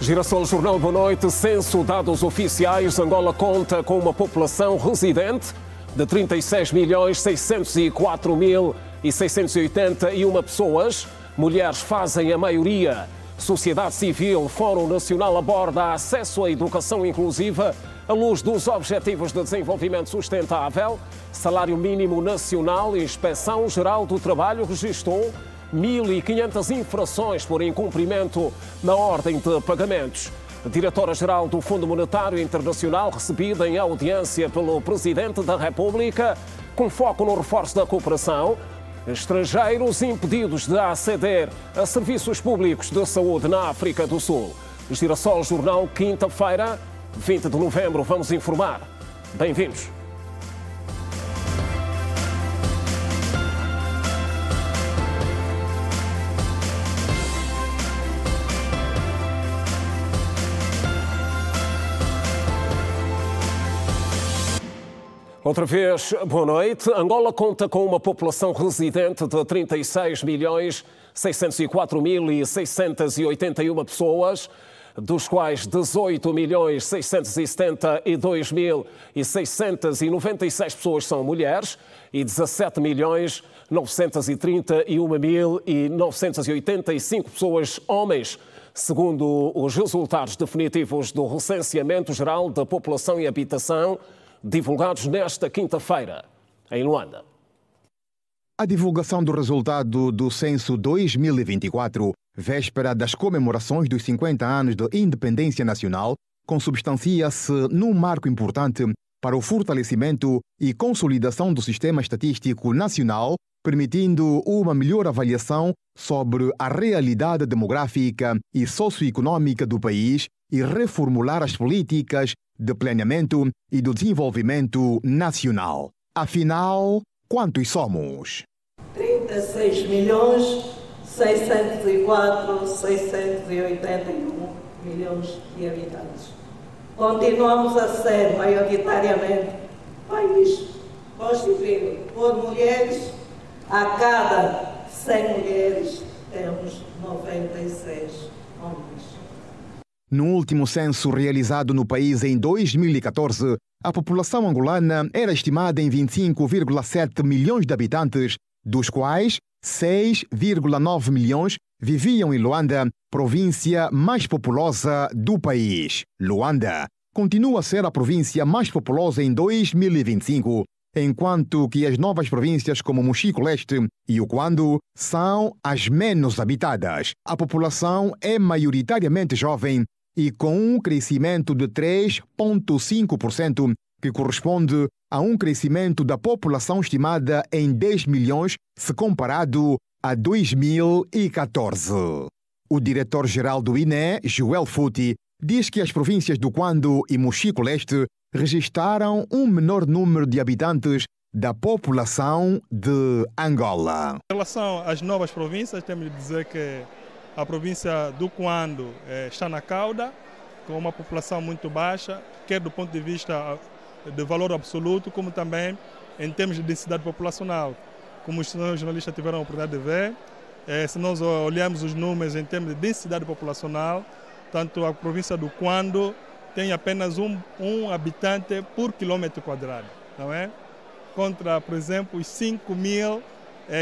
Girassol Jornal, boa noite. Censo, dados oficiais. Angola conta com uma população residente de 36.604.681 pessoas. Mulheres fazem a maioria. Sociedade Civil, Fórum Nacional aborda acesso à educação inclusiva à luz dos Objetivos de Desenvolvimento Sustentável. Salário mínimo nacional. Inspeção Geral do Trabalho registrou 1.500 infrações por incumprimento na ordem de pagamentos. A diretora-geral do Fundo Monetário Internacional, recebida em audiência pelo Presidente da República, com foco no reforço da cooperação. Estrangeiros impedidos de aceder a serviços públicos de saúde na África do Sul. Girassol Jornal, quinta-feira, 20 de novembro. Vamos informar. Bem-vindos. Outra vez, boa noite. Angola conta com uma população residente de 36.604.681 pessoas, dos quais 18.672.696 pessoas são mulheres e 17.931.985 pessoas homens, segundo os resultados definitivos do Recenseamento Geral da População e Habitação, divulgados nesta quinta-feira, em Luanda. A divulgação do resultado do Censo 2024, véspera das comemorações dos 50 anos de independência nacional, consubstancia-se num marco importante para o fortalecimento e consolidação do sistema estatístico nacional, permitindo uma melhor avaliação sobre a realidade demográfica e socioeconômica do país e reformular as políticas de planeamento e do desenvolvimento nacional. Afinal, quantos somos? 36.604.681 milhões de habitantes. Continuamos a ser maioritariamente país constituído por mulheres. A cada 100 mulheres temos 96 homens. No último censo realizado no país em 2014, a população angolana era estimada em 25,7 milhões de habitantes, dos quais 6,9 milhões viviam em Luanda, província mais populosa do país. Luanda continua a ser a província mais populosa em 2025, enquanto que as novas províncias como Mochico-Leste e Uquando são as menos habitadas. A população é maioritariamente jovem e com um crescimento de 3,5%, que corresponde a um crescimento da população estimada em 10 milhões se comparado a 2014. O diretor-geral do INE, Joel Futi, diz que as províncias do Uquando e Mochico-Leste registraram um menor número de habitantes da população de Angola. Em relação às novas províncias, temos de dizer que a província do Uquando está na cauda, com uma população muito baixa, quer do ponto de vista de valor absoluto, como também em termos de densidade populacional. Como os senhores jornalistas tiveram a oportunidade de ver, se nós olharmos os números em termos de densidade populacional, tanto a província do Uquando tem apenas um habitante por quilômetro quadrado, não é? Contra, por exemplo, os 5.000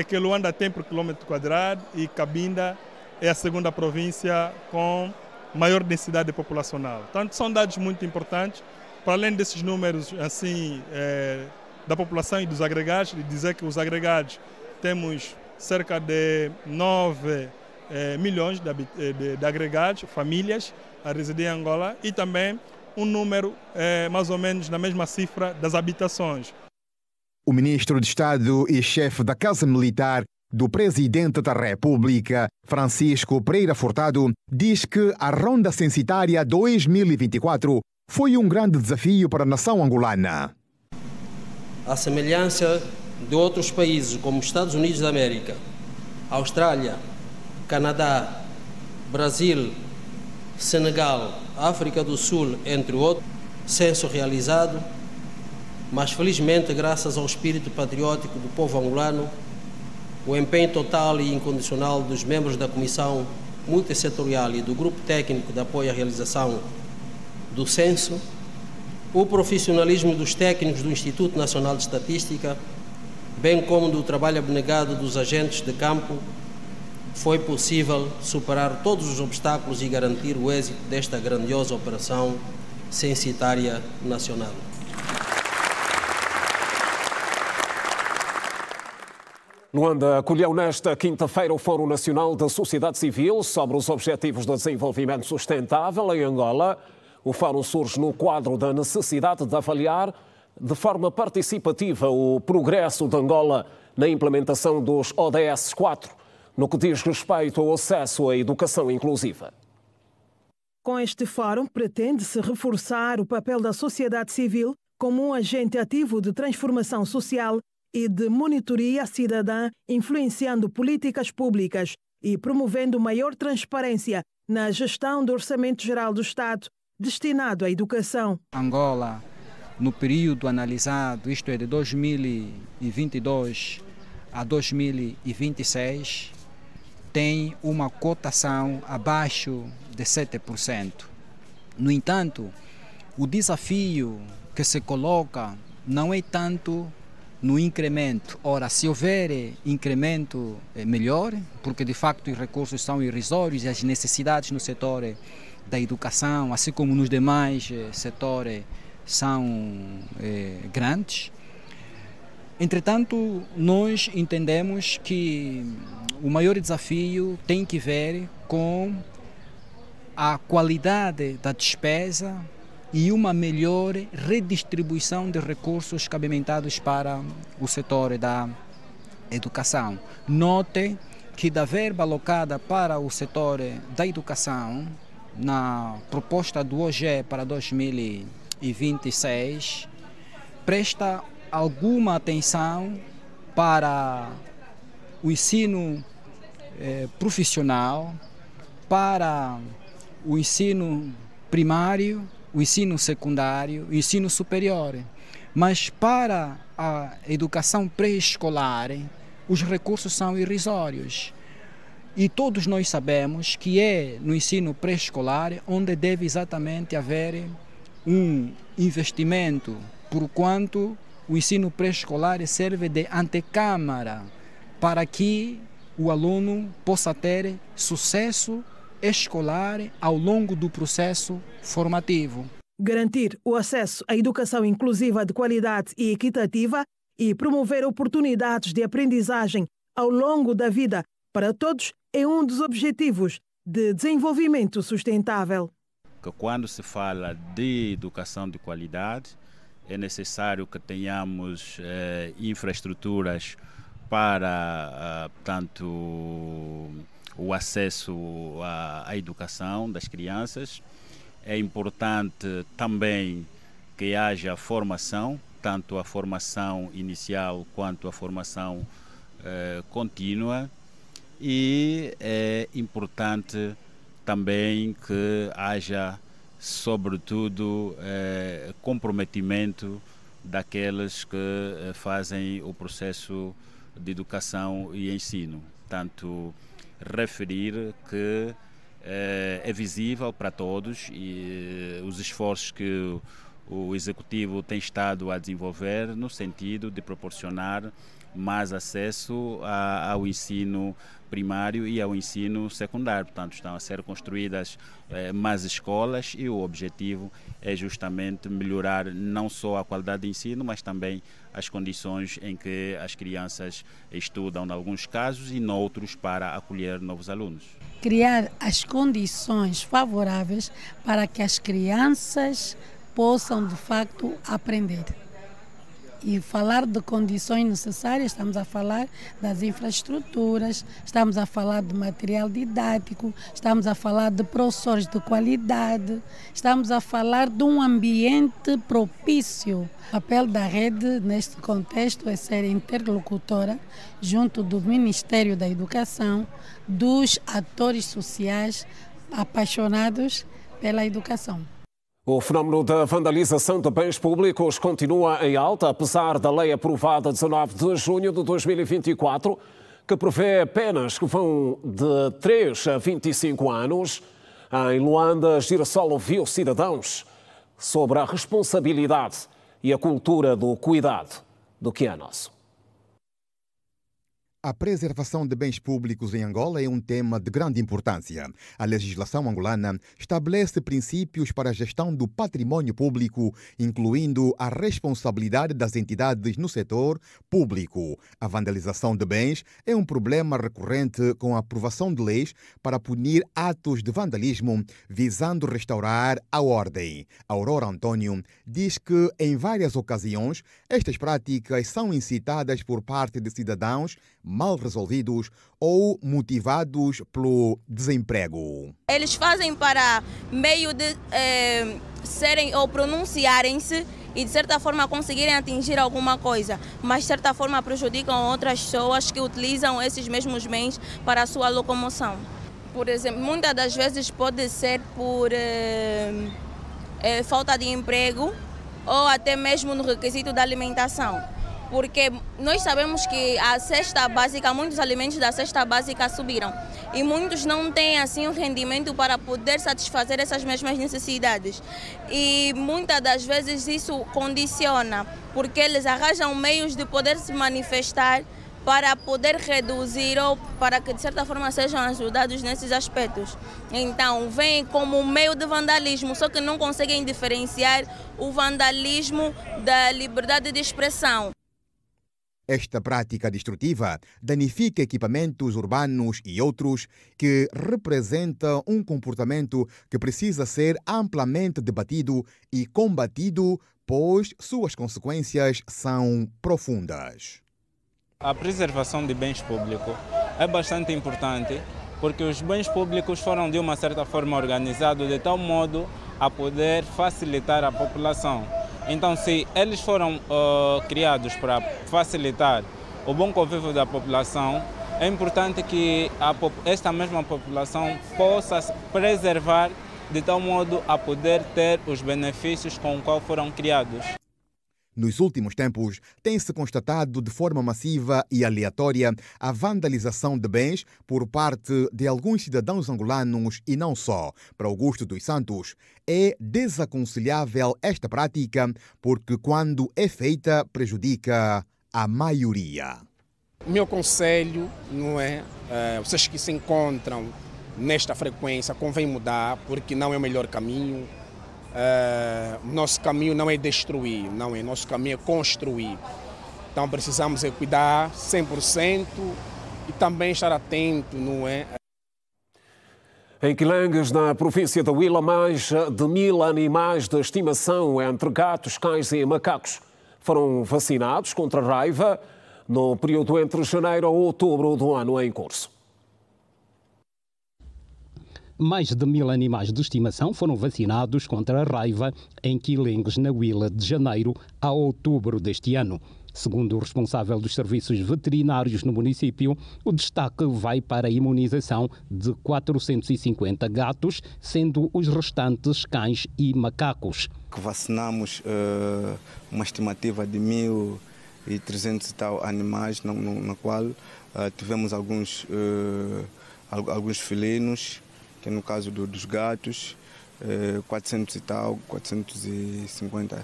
que Luanda tem por quilômetro quadrado, e Cabinda é a segunda província com maior densidade populacional. Portanto, são dados muito importantes. Para além desses números assim, da população e dos agregados, de dizer que os agregados temos cerca de 9 milhões de agregados, famílias, a residir em Angola, e também um número mais ou menos na mesma cifra das habitações. O ministro de Estado e chefe da Casa Militar do Presidente da República, Francisco Pereira Furtado, diz que a Ronda Censitária 2024 foi um grande desafio para a nação angolana. À semelhança de outros países como Estados Unidos da América, Austrália, Canadá, Brasil, Senegal, África do Sul, entre outros, censo realizado, mas felizmente, graças ao espírito patriótico do povo angolano, o empenho total e incondicional dos membros da Comissão multissetorial e do Grupo Técnico de Apoio à Realização do Censo, o profissionalismo dos técnicos do Instituto Nacional de Estatística, bem como do trabalho abnegado dos agentes de campo, foi possível superar todos os obstáculos e garantir o êxito desta grandiosa operação censitária nacional. Luanda acolheu nesta quinta-feira o Fórum Nacional da Sociedade Civil sobre os Objetivos de Desenvolvimento Sustentável em Angola. O fórum surge no quadro da necessidade de avaliar de forma participativa o progresso de Angola na implementação dos ODS 4, no que diz respeito ao acesso à educação inclusiva. Com este fórum, pretende-se reforçar o papel da sociedade civil como um agente ativo de transformação social e de monitoria cidadã, influenciando políticas públicas e promovendo maior transparência na gestão do Orçamento Geral do Estado destinado à educação. Angola, no período analisado, isto é, de 2022 a 2026, tem uma cotação abaixo de 7%. No entanto, o desafio que se coloca não é tanto no incremento. Ora, se houver incremento, é melhor, porque de facto os recursos são irrisórios e as necessidades no setor da educação, assim como nos demais setores, são grandes. Entretanto, nós entendemos que o maior desafio tem que ver com a qualidade da despesa e uma melhor redistribuição de recursos cabimentados para o setor da educação. Note que da verba alocada para o setor da educação, na proposta do OGE para 2026, presta alguma atenção para o ensino profissional, para o ensino primário, o ensino secundário, o ensino superior. Mas para a educação pré-escolar, os recursos são irrisórios. E todos nós sabemos que é no ensino pré-escolar onde deve exatamente haver um investimento, porquanto o ensino pré-escolar serve de antecâmara para que o aluno possa ter sucesso escolar ao longo do processo formativo. Garantir o acesso à educação inclusiva de qualidade e equitativa e promover oportunidades de aprendizagem ao longo da vida para todos é um dos objetivos de desenvolvimento sustentável. Que quando se fala de educação de qualidade, é necessário que tenhamos infraestruturas para, portanto, o acesso à educação das crianças. É importante também que haja formação, tanto a formação inicial quanto a formação contínua. E é importante também que haja, sobretudo, comprometimento daqueles que fazem o processo de educação e ensino. Tanto referir que é visível para todos e os esforços que o Executivo tem estado a desenvolver no sentido de proporcionar mais acesso ao ensino primário e ao ensino secundário. Portanto, estão a ser construídas mais escolas e o objetivo é justamente melhorar não só a qualidade de ensino, mas também as condições em que as crianças estudam, em alguns casos, e noutros para acolher novos alunos. Criar as condições favoráveis para que as crianças possam, de facto, aprender. E falar de condições necessárias, estamos a falar das infraestruturas, estamos a falar de material didático, estamos a falar de professores de qualidade, estamos a falar de um ambiente propício. O papel da rede neste contexto é ser interlocutora junto do Ministério da Educação, dos atores sociais apaixonados pela educação. O fenómeno da vandalização de bens públicos continua em alta, apesar da lei aprovada 19 de junho de 2024, que prevê penas que vão de 3 a 25 anos. Em Luanda, Girassol ouviu cidadãos sobre a responsabilidade e a cultura do cuidado do que é nosso. A preservação de bens públicos em Angola é um tema de grande importância. A legislação angolana estabelece princípios para a gestão do património público, incluindo a responsabilidade das entidades no setor público. A vandalização de bens é um problema recorrente com a aprovação de leis para punir atos de vandalismo, visando restaurar a ordem. Aurora Antônio diz que, em várias ocasiões, estas práticas são incitadas por parte de cidadãos mal resolvidos ou motivados pelo desemprego. Eles fazem para meio de serem ou pronunciarem-se e de certa forma conseguirem atingir alguma coisa, mas de certa forma prejudicam outras pessoas que utilizam esses mesmos bens para a sua locomoção. Por exemplo, muitas das vezes pode ser por falta de emprego ou até mesmo no requisito da alimentação. Porque nós sabemos que a cesta básica, muitos alimentos da cesta básica subiram e muitos não têm assim um rendimento para poder satisfazer essas mesmas necessidades. E muitas das vezes isso condiciona, porque eles arranjam meios de poder se manifestar para poder reduzir ou para que de certa forma sejam ajudados nesses aspectos. Então, vem como um meio de vandalismo, só que não conseguem diferenciar o vandalismo da liberdade de expressão. Esta prática destrutiva danifica equipamentos urbanos e outros, que representa um comportamento que precisa ser amplamente debatido e combatido, pois suas consequências são profundas. A preservação de bens públicos é bastante importante, porque os bens públicos foram de uma certa forma organizados de tal modo a poder facilitar a população. Então, se eles foram criados para facilitar o bom convívio da população, é importante que esta mesma população possa preservar de tal modo a poder ter os benefícios com os quais foram criados. Nos últimos tempos, tem-se constatado de forma massiva e aleatória a vandalização de bens por parte de alguns cidadãos angolanos e não só. Para Augusto dos Santos, é desaconselhável esta prática porque, quando é feita, prejudica a maioria. O meu conselho, não é? Vocês que se encontram nesta frequência, convém mudar, porque não é o melhor caminho. Nosso caminho não é destruir, não é. Nosso caminho é construir. Então precisamos cuidar 100% e também estar atento, não é? Em Quilengues, na província da Huila, mais de 1000 animais de estimação, entre gatos, cães e macacos, foram vacinados contra a raiva no período entre janeiro a outubro do ano em curso. Mais de 1000 animais de estimação foram vacinados contra a raiva em Quilengues, na Huila, de janeiro a outubro deste ano. Segundo o responsável dos serviços veterinários no município, o destaque vai para a imunização de 450 gatos, sendo os restantes cães e macacos. Vacinamos uma estimativa de 1.300 e tal animais, na qual tivemos alguns felinos, que no caso dos gatos, 450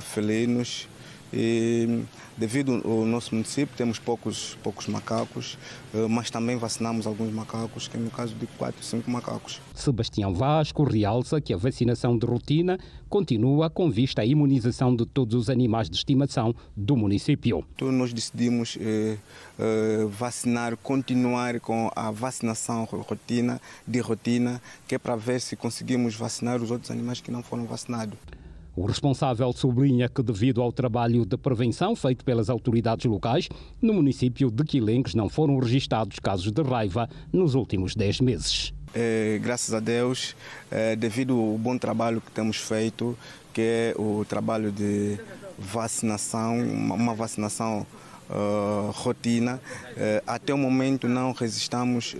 felinos. E devido ao nosso município temos poucos macacos, mas também vacinamos alguns macacos, que no caso de 4 ou 5 macacos. Sebastião Vasco realça que a vacinação de rotina continua com vista à imunização de todos os animais de estimação do município. Então nós decidimos continuar com a vacinação de rotina, que é para ver se conseguimos vacinar os outros animais que não foram vacinados. O responsável sublinha que, devido ao trabalho de prevenção feito pelas autoridades locais, no município de Quilengues não foram registados casos de raiva nos últimos 10 meses. Graças a Deus, devido ao bom trabalho que temos feito, que é o trabalho de vacinação, uma vacinação rotina, até o momento não registramos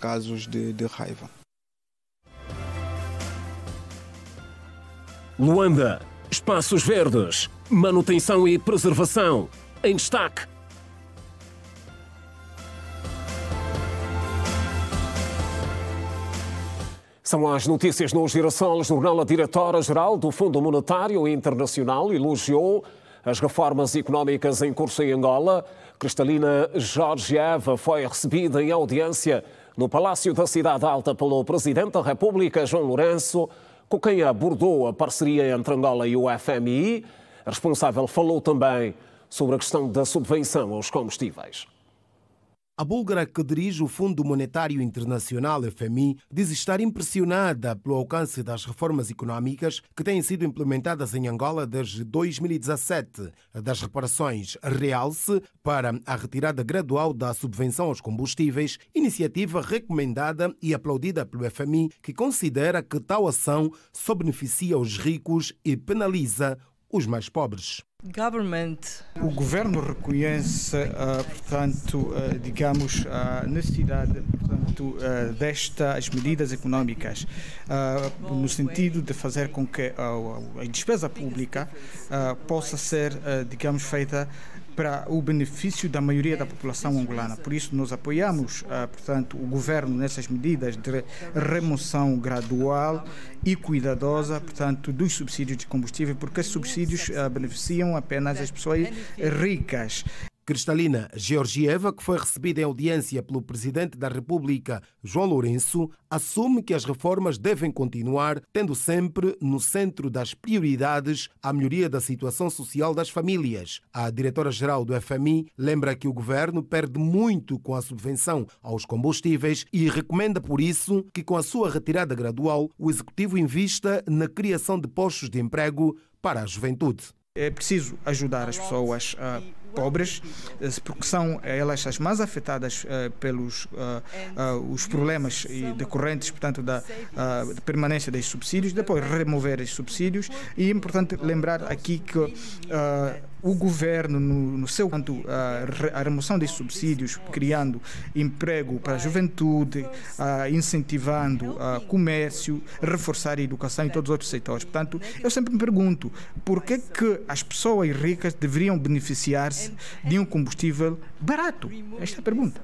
casos de raiva. Luanda, espaços verdes, manutenção e preservação, em destaque. São as notícias no Girassol Jornal. A diretora-geral do Fundo Monetário Internacional elogiou as reformas económicas em curso em Angola. Cristalina Georgieva foi recebida em audiência no Palácio da Cidade Alta pelo Presidente da República, João Lourenço, com quem abordou a parceria entre Angola e o FMI. A responsável falou também sobre a questão da subvenção aos combustíveis. A búlgara que dirige o Fundo Monetário Internacional, FMI, diz estar impressionada pelo alcance das reformas económicas que têm sido implementadas em Angola desde 2017. Das reparações, realce para a retirada gradual da subvenção aos combustíveis, iniciativa recomendada e aplaudida pelo FMI, que considera que tal ação só beneficia os ricos e penaliza os mais pobres. O governo reconhece, digamos, a necessidade, destas medidas económicas, no sentido de fazer com que a despesa pública possa ser, digamos, feita para o benefício da maioria da população angolana. Por isso, nós apoiamos, o governo nessas medidas de remoção gradual e cuidadosa, dos subsídios de combustível, porque esses subsídios beneficiam apenas as pessoas ricas. Cristalina Georgieva, que foi recebida em audiência pelo Presidente da República, João Lourenço, assume que as reformas devem continuar, tendo sempre no centro das prioridades a melhoria da situação social das famílias. A diretora-geral do FMI lembra que o governo perde muito com a subvenção aos combustíveis e recomenda, por isso, que com a sua retirada gradual, o Executivo invista na criação de postos de emprego para a juventude. É preciso ajudar as pessoas pobres, porque são elas as mais afetadas pelos os problemas decorrentes, da permanência dos subsídios, depois remover os subsídios. E é importante lembrar aqui que o governo, no seu canto, a remoção dos subsídios, criando emprego para a juventude, incentivando o comércio, reforçar a educação e todos os outros setores. Portanto, eu sempre me pergunto, por que as pessoas ricas deveriam beneficiar-se de um combustível barato? Esta é a pergunta.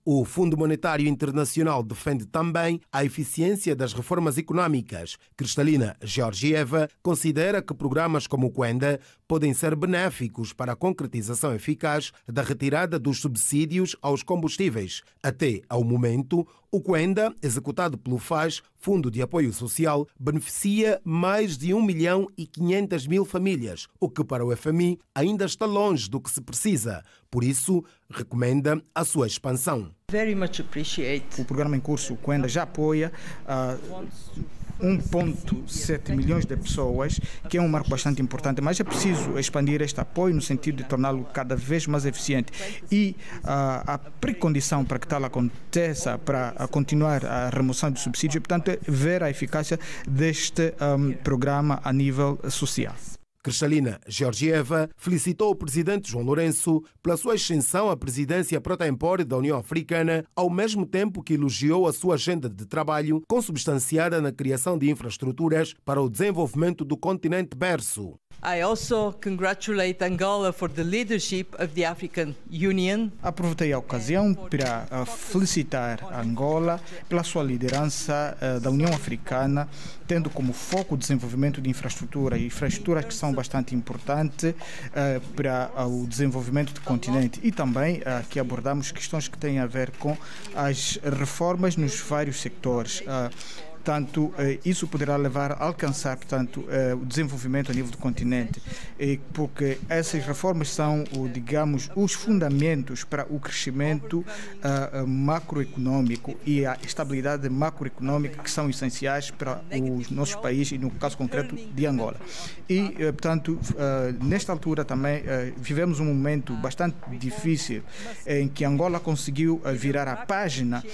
O Fundo Monetário Internacional defende também a eficiência das reformas económicas. Cristalina Georgieva considera que programas como o Quenda podem ser benéficos para a concretização eficaz da retirada dos subsídios aos combustíveis. Até ao momento, o Quenda, executado pelo FAS, Fundo de Apoio Social, beneficia mais de 1.500.000 famílias, o que para o FMI ainda está longe do que se precisa. Por isso, recomenda a sua expansão. O programa em curso, o Quenda, já apoia 1,7 milhões de pessoas, que é um marco bastante importante, mas é preciso expandir este apoio no sentido de torná-lo cada vez mais eficiente. E a precondição para que tal aconteça, para continuar a remoção de subsídios, portanto, é ver a eficácia deste programa a nível social. Cristalina Georgieva felicitou o Presidente João Lourenço pela sua ascensão à presidência pro tempore da União Africana, ao mesmo tempo que elogiou a sua agenda de trabalho, consubstanciada na criação de infraestruturas para o desenvolvimento do continente berço. I also congratulate Angola for the leadership of the African Union. Aproveitei a ocasião para felicitar Angola pela sua liderança da União Africana, tendo como foco o desenvolvimento de infraestruturas que são bastante importantes para o desenvolvimento do continente. E também aqui abordamos questões que têm a ver com as reformas nos vários setores. Portanto, isso poderá levar a alcançar, o desenvolvimento a nível do continente, porque essas reformas são, digamos, os fundamentos para o crescimento macroeconômico e a estabilidade macroeconômica que são essenciais para os nossos países e, no caso concreto, de Angola. E, portanto, nesta altura também vivemos um momento bastante difícil em que Angola conseguiu virar a página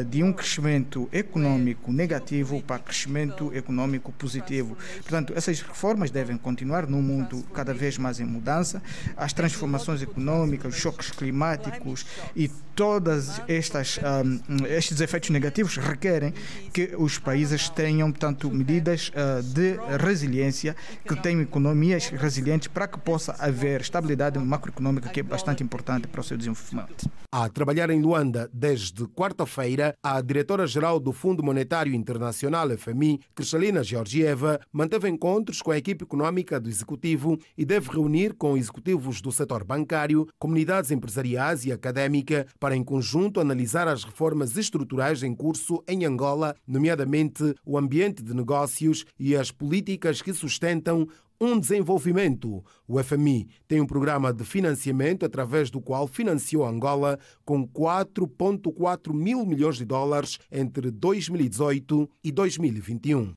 de um crescimento econômico negativo para crescimento econômico positivo. Portanto, essas reformas devem continuar num mundo cada vez mais em mudança. As transformações econômicas, os choques climáticos e todos estes efeitos negativos requerem que os países tenham, medidas de resiliência, que tenham economias resilientes para que possa haver estabilidade macroeconômica, que é bastante importante para o seu desenvolvimento. A trabalhar em Luanda desde quarta-feira, a diretora-geral do Fundo Monetário Internacional Internacional, FMI, Cristalina Georgieva, manteve encontros com a equipe econômica do Executivo e deve reunir com executivos do setor bancário, comunidades empresariais e académica para, em conjunto, analisar as reformas estruturais em curso em Angola, nomeadamente o ambiente de negócios e as políticas que sustentam um desenvolvimento. O FMI tem um programa de financiamento através do qual financiou Angola com 4,4 mil milhões de dólares entre 2018 e 2021.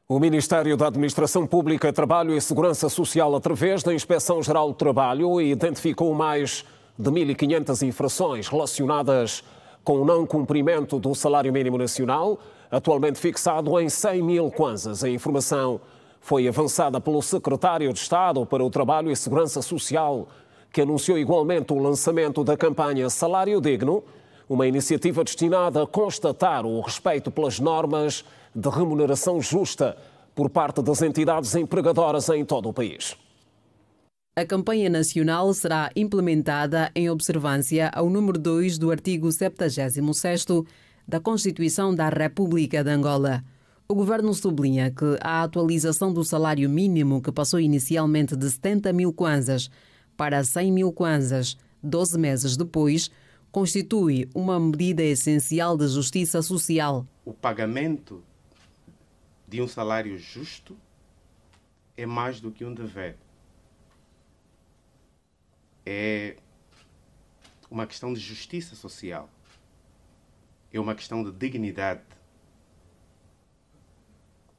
O Ministério da Administração Pública, Trabalho e Segurança Social, através da Inspeção-Geral do Trabalho, identificou mais de 1.500 infrações relacionadas com o não cumprimento do salário mínimo nacional, atualmente fixado em 100 mil kwanzas. A informação foi avançada pelo Secretário de Estado para o Trabalho e Segurança Social, que anunciou igualmente o lançamento da campanha Salário Digno, uma iniciativa destinada a constatar o respeito pelas normas de remuneração justa por parte das entidades empregadoras em todo o país. A campanha nacional será implementada em observância ao número 2 do artigo 76º da Constituição da República de Angola. O governo sublinha que a atualização do salário mínimo, que passou inicialmente de 70 mil kwanzas para 100 mil kwanzas 12 meses depois, constitui uma medida essencial de justiça social. O pagamento de um salário justo é mais do que um dever. É uma questão de justiça social. É uma questão de dignidade.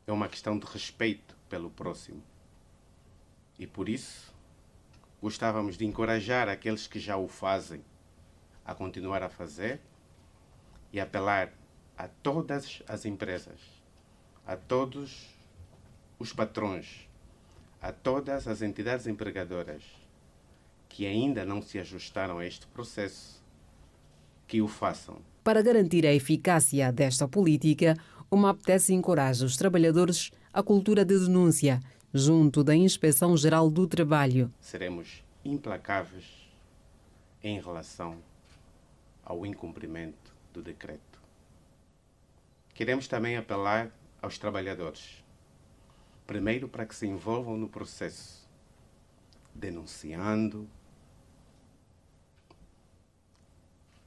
É uma questão de respeito pelo próximo. E por isso, gostávamos de encorajar aqueles que já o fazem a continuar a fazer e apelar a todas as empresas, a todos os patrões, a todas as entidades empregadoras que ainda não se ajustaram a este processo, que o façam. Para garantir a eficácia desta política, o MAPTES encoraja os trabalhadores à cultura de denúncia, junto da Inspeção-Geral do Trabalho. Seremos implacáveis em relação ao incumprimento do decreto. Queremos também apelar aos trabalhadores, primeiro para que se envolvam no processo, denunciando,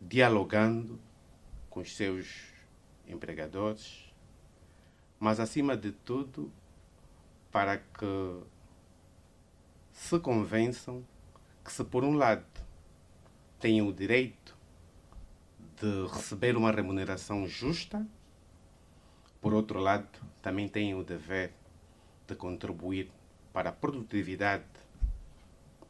dialogando com os seus empregadores, mas acima de tudo para que se convençam que, se por um lado têm o direito de receber uma remuneração justa, por outro lado também têm o dever de contribuir para a produtividade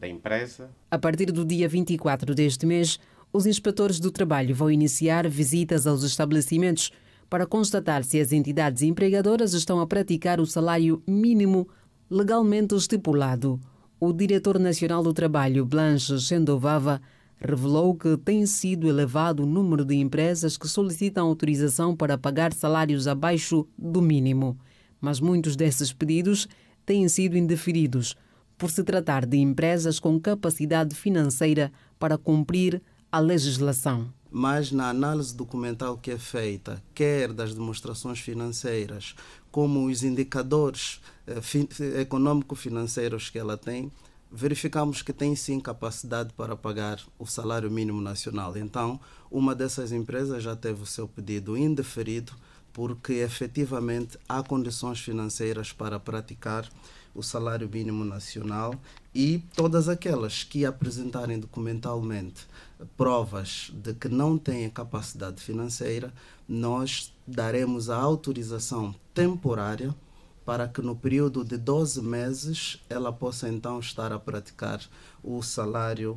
da empresa. A partir do dia 24 deste mês, os inspetores do trabalho vão iniciar visitas aos estabelecimentos para constatar se as entidades empregadoras estão a praticar o salário mínimo legalmente estipulado. O diretor nacional do trabalho, Blanche Sendovava, revelou que tem sido elevado o número de empresas que solicitam autorização para pagar salários abaixo do mínimo. Mas muitos desses pedidos têm sido indeferidos, por se tratar de empresas com capacidade financeira para cumprir a legislação. Mas na análise documental que é feita, quer das demonstrações financeiras, como os indicadores econômico-financeiros que ela tem, verificamos que tem sim capacidade para pagar o salário mínimo nacional. Então, uma dessas empresas já teve o seu pedido indeferido, porque efetivamente há condições financeiras para praticar o salário mínimo nacional, e todas aquelas que apresentarem documentalmente provas de que não têm capacidade financeira, nós daremos a autorização temporária para que no período de 12 meses ela possa então estar a praticar o salário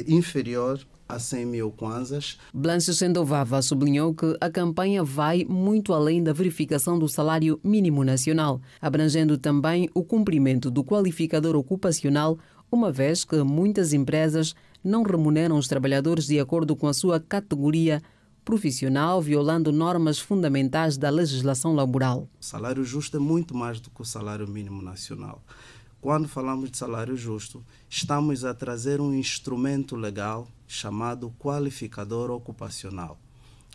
inferior a 100 mil kwanzas. Blanche Sendovava sublinhou que a campanha vai muito além da verificação do salário mínimo nacional, abrangendo também o cumprimento do qualificador ocupacional, uma vez que muitas empresas não remuneram os trabalhadores de acordo com a sua categoria profissional, violando normas fundamentais da legislação laboral. O salário justo é muito mais do que o salário mínimo nacional. Quando falamos de salário justo, estamos a trazer um instrumento legal chamado qualificador ocupacional.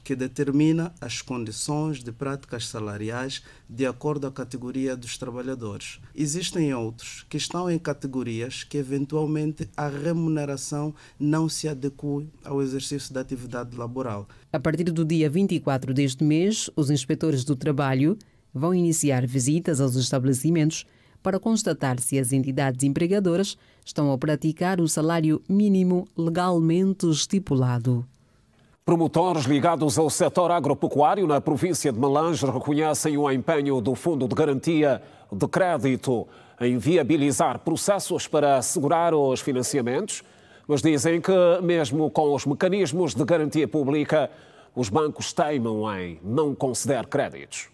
que determina as condições de práticas salariais de acordo com a categoria dos trabalhadores. Existem outros que estão em categorias que eventualmente a remuneração não se adequa ao exercício da atividade laboral. A partir do dia 24 deste mês, os inspetores do trabalho vão iniciar visitas aos estabelecimentos para constatar se as entidades empregadoras estão a praticar o salário mínimo legalmente estipulado. Promotores ligados ao setor agropecuário na província de Malange reconhecem o empenho do Fundo de Garantia de Crédito em viabilizar processos para assegurar os financiamentos, mas dizem que, mesmo com os mecanismos de garantia pública, os bancos teimam em não conceder créditos.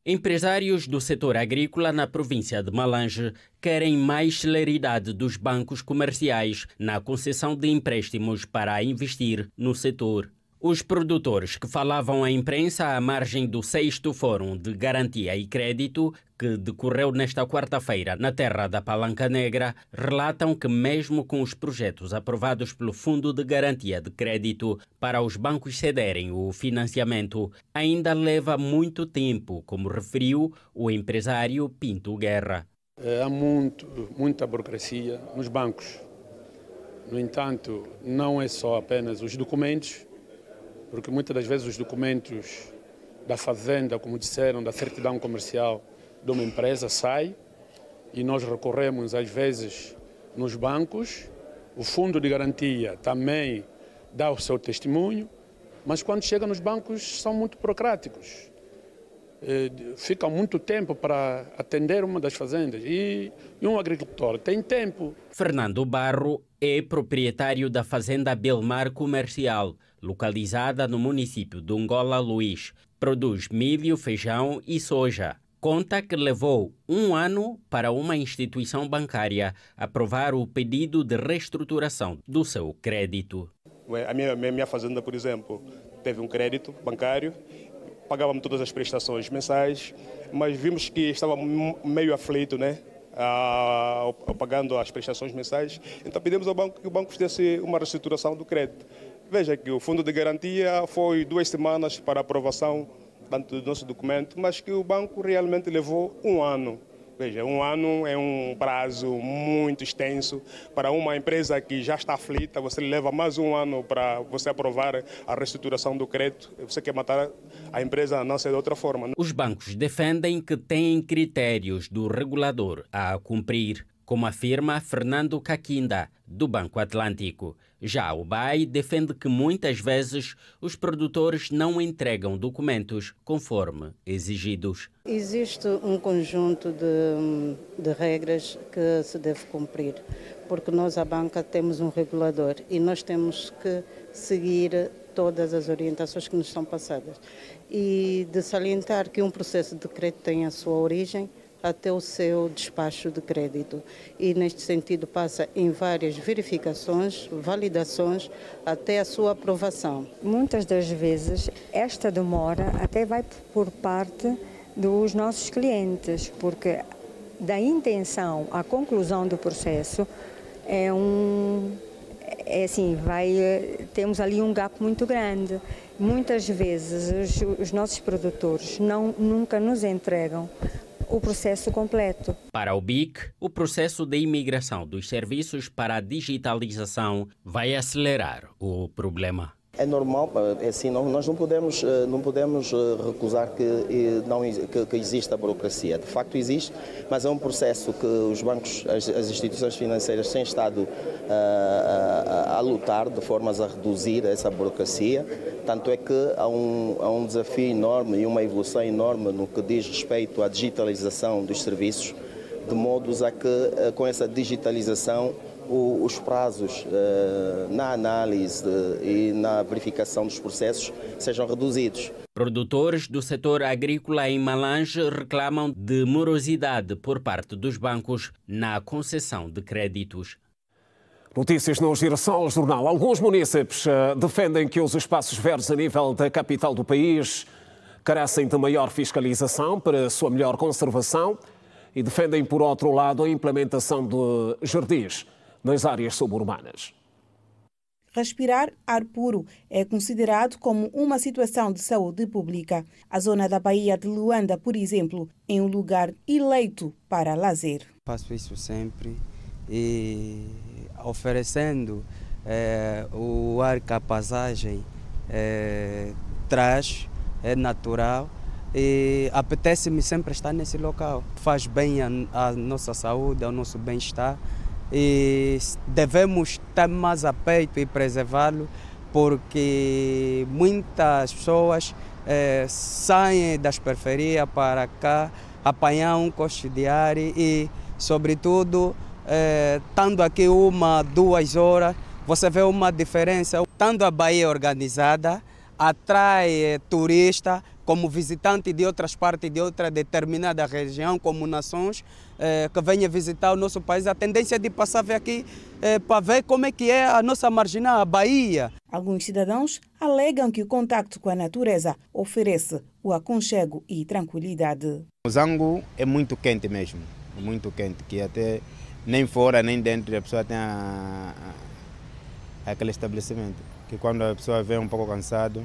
Empresários do setor agrícola na província de Malange querem mais celeridade dos bancos comerciais na concessão de empréstimos para investir no setor. Os produtores que falavam à imprensa à margem do 6º Fórum de Garantia e Crédito, que decorreu nesta quarta-feira na terra da Palanca Negra, relatam que mesmo com os projetos aprovados pelo Fundo de Garantia de Crédito para os bancos cederem o financiamento, ainda leva muito tempo, como referiu o empresário Pinto Guerra. Há muita burocracia nos bancos. No entanto, não é só apenas os documentos, porque muitas das vezes os documentos da fazenda, como disseram, da certidão comercial de uma empresa saem e nós recorremos às vezes nos bancos. O fundo de garantia também dá o seu testemunho, mas quando chega nos bancos são muito burocráticos. Ficam muito tempo para atender uma das fazendas e um agricultor tem tempo. Fernando Barro é proprietário da fazenda Belmar Comercial, localizada no município de Angola Luís. Produz milho, feijão e soja. Conta que levou 1 ano para uma instituição bancária aprovar o pedido de reestruturação do seu crédito. A minha fazenda, por exemplo, teve um crédito bancário, pagávamos todas as prestações mensais, mas vimos que estava meio aflito, né? Pagando as prestações mensais. Então pedimos ao banco que o banco fizesse uma reestruturação do crédito. Veja que o fundo de garantia foi 2 semanas para aprovação tanto do nosso documento, mas que o banco realmente levou 1 ano. Veja, 1 ano é um prazo muito extenso. Para uma empresa que já está aflita, você leva mais 1 ano para você aprovar a reestruturação do crédito. Você quer matar a empresa, não ser de outra forma. Os bancos defendem que têm critérios do regulador a cumprir, como afirma Fernando Caquinda, do Banco Atlântico. Já o BAE defende que muitas vezes os produtores não entregam documentos conforme exigidos. Existe um conjunto de regras que se deve cumprir, porque nós, a banca, temos um regulador e nós temos que seguir todas as orientações que nos são passadas. E de salientar que um processo de crédito tem a sua origem até o seu despacho de crédito. E, neste sentido, passa em várias verificações, validações, até a sua aprovação. Muitas das vezes, esta demora até vai por parte dos nossos clientes, porque da intenção à conclusão do processo temos ali um gap muito grande. Muitas vezes, os nossos produtores nunca nos entregam o processo completo. Para o BIC, o processo de imigração dos serviços para a digitalização vai acelerar o problema. É normal, é assim, nós não podemos recusar que exista a burocracia. De facto existe, mas é um processo que os bancos, as instituições financeiras têm estado a lutar de formas a reduzir essa burocracia. Tanto é que há um desafio enorme e uma evolução enorme no que diz respeito à digitalização dos serviços, de modos a que com essa digitalização os prazos na análise e na verificação dos processos sejam reduzidos. Produtores do setor agrícola em Malange reclamam de morosidade por parte dos bancos na concessão de créditos. Notícias no Girassol Jornal. Alguns munícipes defendem que os espaços verdes a nível da capital do país carecem de maior fiscalização para a sua melhor conservação e defendem, por outro lado, a implementação de jardins nas áreas suburbanas. respirar ar puro é considerado como uma situação de saúde pública. A zona da Baía de Luanda, por exemplo, é um lugar eleito para lazer. Faço isso sempre e oferecendo o ar que a paisagem traz, é natural. E apetece-me sempre estar nesse local. Faz bem à nossa saúde, ao nosso bem-estar e devemos estar mais a peito e preservá-lo, porque muitas pessoas saem das periferias para cá apanhar um coche diário e, sobretudo, estando aqui 1-2 horas, você vê uma diferença. Tanto a Bahia organizada atrai turista como visitante de outras partes de outra determinada região, como nações, que venham visitar o nosso país. A tendência de passar aqui para ver como é que é a nossa marginal, a Bahia. Alguns cidadãos alegam que o contacto com a natureza oferece o aconchego e tranquilidade. O Zango é muito quente mesmo, é muito quente, que até nem fora nem dentro a pessoa tem aquele estabelecimento, que quando a pessoa vem um pouco cansado,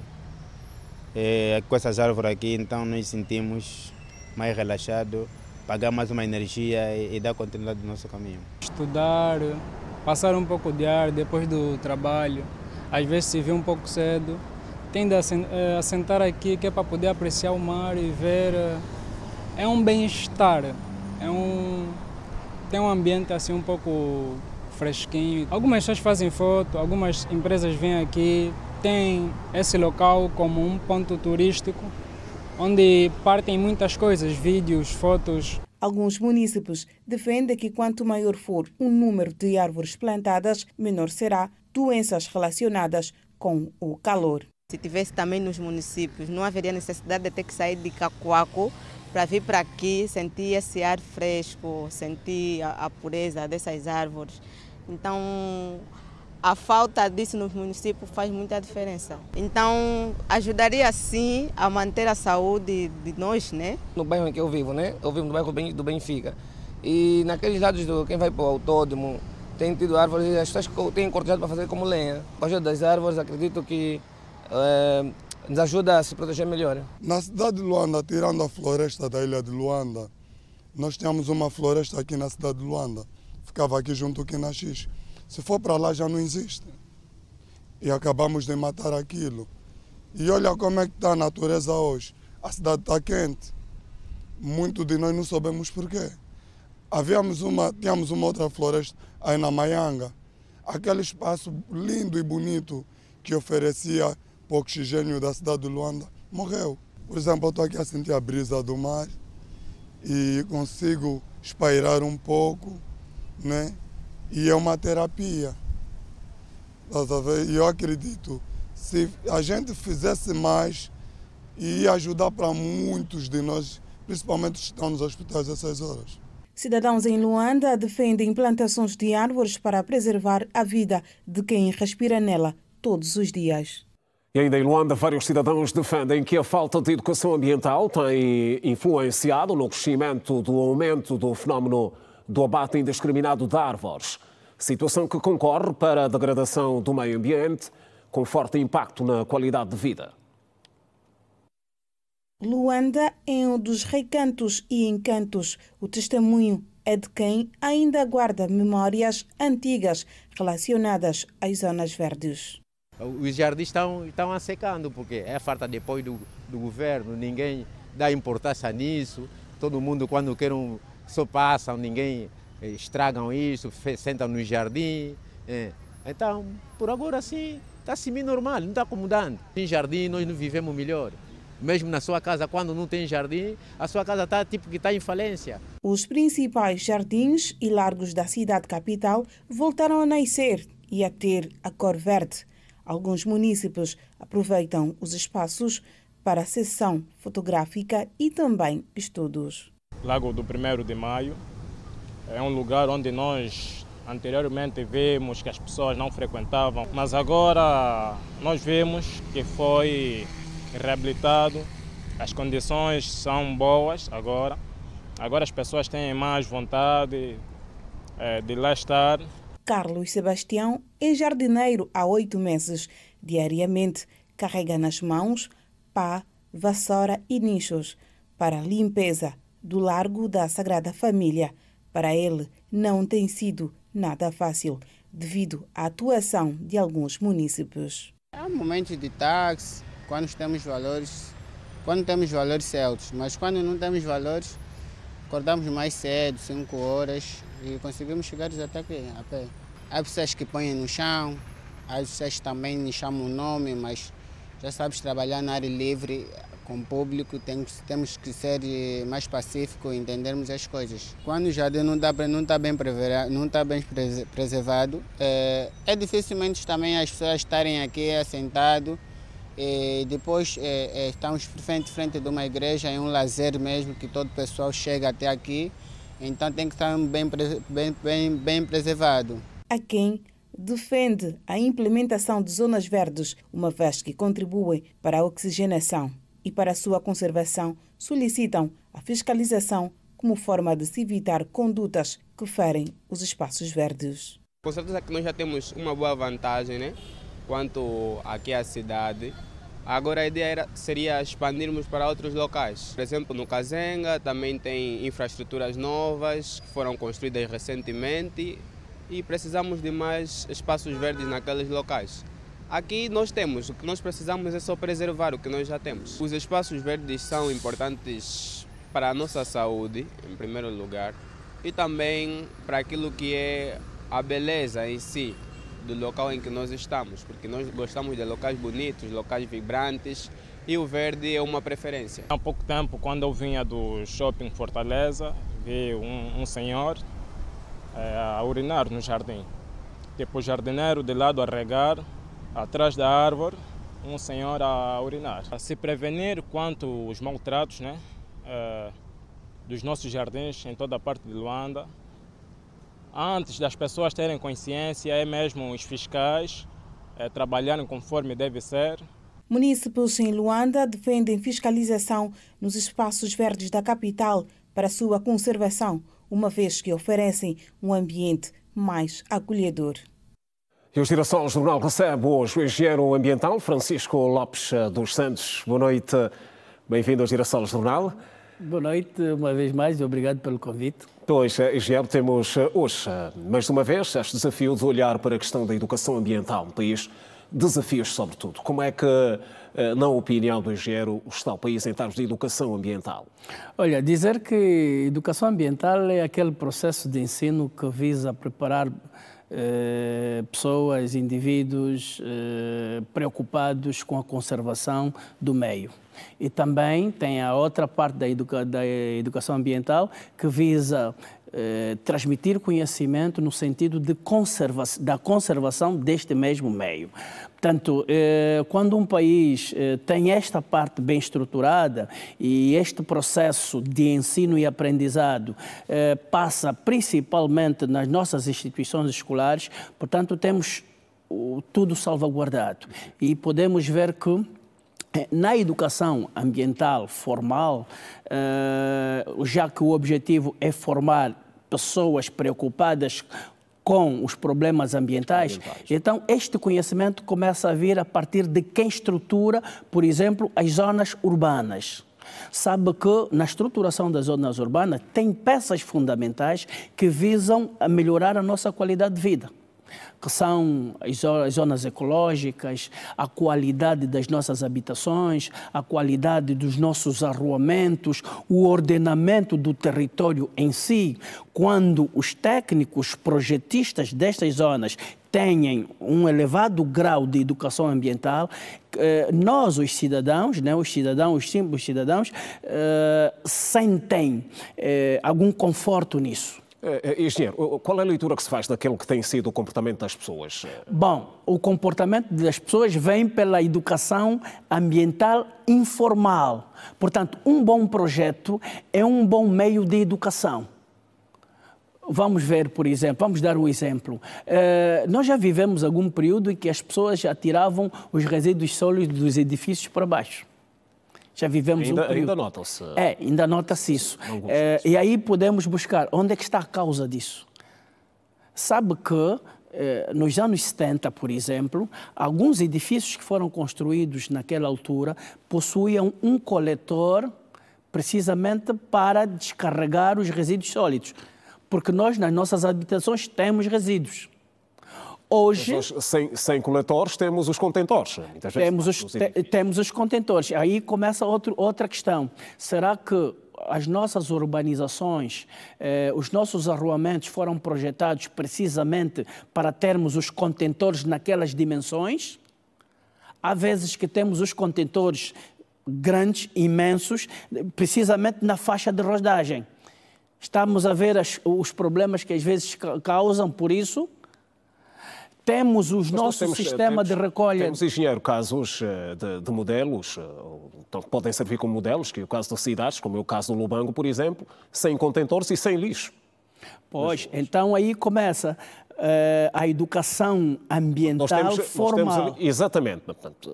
com essas árvores aqui, então nos sentimos mais relaxados, pagar mais uma energia e dar continuidade ao nosso caminho. Estudar, passar um pouco de ar depois do trabalho, às vezes se vê um pouco cedo, tende a sentar aqui que é para poder apreciar o mar e ver. É um bem-estar, tem um ambiente assim um pouco fresquinho. Algumas pessoas fazem foto, algumas empresas vêm aqui, tem esse local como um ponto turístico, onde partem muitas coisas, vídeos, fotos. Alguns munícipes defendem que quanto maior for o número de árvores plantadas, menor será doenças relacionadas com o calor. Se tivesse também nos municípios, não haveria necessidade de ter que sair de Cacoaco para vir para aqui, sentir esse ar fresco, sentir a pureza dessas árvores. Então, a falta disso nos municípios faz muita diferença. Então, ajudaria sim a manter a saúde de nós, né? No bairro em que eu vivo, né? Eu vivo no bairro do Benfica. E naqueles lados quem vai para o autódromo, tem tido árvores e as pessoas têm cortado para fazer como lenha. A ajuda das árvores, acredito que nos ajuda a se proteger melhor. Na cidade de Luanda, tirando a floresta da ilha de Luanda, nós tínhamos uma floresta aqui na cidade de Luanda. Ficava aqui junto aqui na X. Se for para lá já não existe. E acabamos de matar aquilo. E olha como é que está a natureza hoje. A cidade está quente. Muitos de nós não sabemos porquê. Tínhamos uma outra floresta aí na Maianga. Aquele espaço lindo e bonito que oferecia para o oxigênio da cidade de Luanda, morreu. Por exemplo, eu estou aqui a sentir a brisa do mar e consigo espairar um pouco, né? E é uma terapia. E eu acredito, se a gente fizesse mais, ia ajudar para muitos de nós, principalmente os que estão nos hospitais essas horas. Cidadãos em Luanda defendem plantações de árvores para preservar a vida de quem respira nela todos os dias. E ainda em Luanda, vários cidadãos defendem que a falta de educação ambiental tem influenciado no crescimento do aumento do fenómeno do abate indiscriminado de árvores. Situação que concorre para a degradação do meio ambiente, com forte impacto na qualidade de vida. Luanda é um dos recantos e encantos. O testemunho é de quem ainda guarda memórias antigas relacionadas às zonas verdes. Os jardins estão assecando, porque é falta de apoio do governo, ninguém dá importância nisso, todo mundo quando quer só passam, ninguém estragam isso, sentam no jardim. Então, por agora sim, está semi-normal, não está acomodando. Em jardim nós não vivemos melhor. Mesmo na sua casa, quando não tem jardim, a sua casa está tipo que está em falência. Os principais jardins e largos da cidade capital voltaram a nascer e a ter a cor verde. Alguns munícipes aproveitam os espaços para sessão fotográfica e também estudos. Lago do 1º de Maio é um lugar onde nós anteriormente vemos que as pessoas não frequentavam, mas agora nós vemos que foi reabilitado, as condições são boas agora as pessoas têm mais vontade de lá estar. Carlos Sebastião é jardineiro há 8 meses. Diariamente carrega nas mãos pá, vassoura e nichos para a limpeza do Largo da Sagrada Família. Para ele, não tem sido nada fácil, devido à atuação de alguns munícipes. Há momentos de táxi, quando temos valores altos, mas quando não temos valores, acordamos mais cedo, 5 horas, e conseguimos chegar até aqui a pé. Há pessoas que põem no chão, há pessoas que também me chamam o nome, mas já sabes, trabalhar na área livre com o público, temos que ser mais pacíficos e entendermos as coisas. Quando o jardim não está bem preservado, é dificilmente também as pessoas estarem aqui assentadas. E depois estamos frente de uma igreja, é um lazer mesmo, que todo o pessoal chega até aqui, então tem que estar bem preservado. Há quem defende a implementação de zonas verdes, uma vez que contribuem para a oxigenação, e para a sua conservação solicitam a fiscalização como forma de se evitar condutas que ferem os espaços verdes. Com certeza que nós já temos uma boa vantagem, né? Quanto aqui à cidade. Agora a ideia seria expandirmos para outros locais. Por exemplo, no Kazenga também tem infraestruturas novas que foram construídas recentemente e precisamos de mais espaços verdes naqueles locais. Aqui nós temos, o que nós precisamos é só preservar o que nós já temos. Os espaços verdes são importantes para a nossa saúde, em primeiro lugar, e também para aquilo que é a beleza em si do local em que nós estamos, porque nós gostamos de locais bonitos, locais vibrantes, e o verde é uma preferência. Há pouco tempo, quando eu vinha do shopping Fortaleza, vi um senhor a urinar no jardim. Tipo, o jardineiro de lado a regar, atrás da árvore, um senhor a urinar. A se prevenir quanto os maltratos, né, dos nossos jardins em toda a parte de Luanda. Antes das pessoas terem consciência, é mesmo os fiscais trabalharem conforme deve ser. Munícipes em Luanda defendem fiscalização nos espaços verdes da capital para sua conservação, uma vez que oferecem um ambiente mais acolhedor. E o Girassol Jornal recebe hoje o engenheiro ambiental Francisco Lopes dos Santos. Boa noite, bem-vindo ao Girassol Jornal. Boa noite, uma vez mais, e obrigado pelo convite. Pois, engenheiro, temos hoje, mais uma vez, este desafio de olhar para a questão da educação ambiental no país. Desafios, sobretudo. Como é que, na opinião do engenheiro, está o país em termos de educação ambiental? Olha, dizer que educação ambiental é aquele processo de ensino que visa preparar pessoas, indivíduos preocupados com a conservação do meio. E também tem a outra parte da educação ambiental que visa transmitir conhecimento no sentido de da conservação deste mesmo meio. Portanto, quando um país tem esta parte bem estruturada e este processo de ensino e aprendizado passa principalmente nas nossas instituições escolares, portanto, temos tudo salvaguardado. E podemos ver que na educação ambiental formal, já que o objetivo é formar pessoas preocupadas com os problemas ambientais, então este conhecimento começa a vir a partir de quem estrutura, por exemplo, as zonas urbanas. Sabe que na estruturação das zonas urbanas tem peças fundamentais que visam a melhorar a nossa qualidade de vida, que são as zonas ecológicas, a qualidade das nossas habitações, a qualidade dos nossos arruamentos, o ordenamento do território em si. Quando os técnicos projetistas destas zonas têm um elevado grau de educação ambiental, nós, os cidadãos, né, os simples cidadãos, sentem algum conforto nisso. Engenheiro, qual é a leitura que se faz daquele que tem sido o comportamento das pessoas? Bom, o comportamento das pessoas vem pela educação ambiental informal. Portanto, um bom projeto é um bom meio de educação. Vamos ver, por exemplo, vamos dar um exemplo. Nós já vivemos algum período em que as pessoas atiravam os resíduos sólidos dos edifícios para baixo. Já vivemos um período. Ainda nota-se. Ainda nota-se isso. E aí podemos buscar onde é que está a causa disso. Sabe que nos anos 70, por exemplo, alguns edifícios que foram construídos naquela altura possuíam um coletor precisamente para descarregar os resíduos sólidos, porque nós, nas nossas habitações, temos resíduos. Hoje, sem coletores, temos os contentores. Temos os contentores. Aí começa outra questão. Será que as nossas urbanizações, os nossos arruamentos foram projetados precisamente para termos os contentores naquelas dimensões? Há vezes que temos os contentores grandes, imensos, precisamente na faixa de rodagem. Estamos a ver os problemas que às vezes causam por isso. Temos o nosso sistema de recolha. Temos, engenheiro, casos de modelos, então, podem servir como modelos, que é o caso das cidades, como é o caso do Lubango, por exemplo, sem contentores e sem lixo. Pois, então aí começa a educação ambiental formal. Exatamente.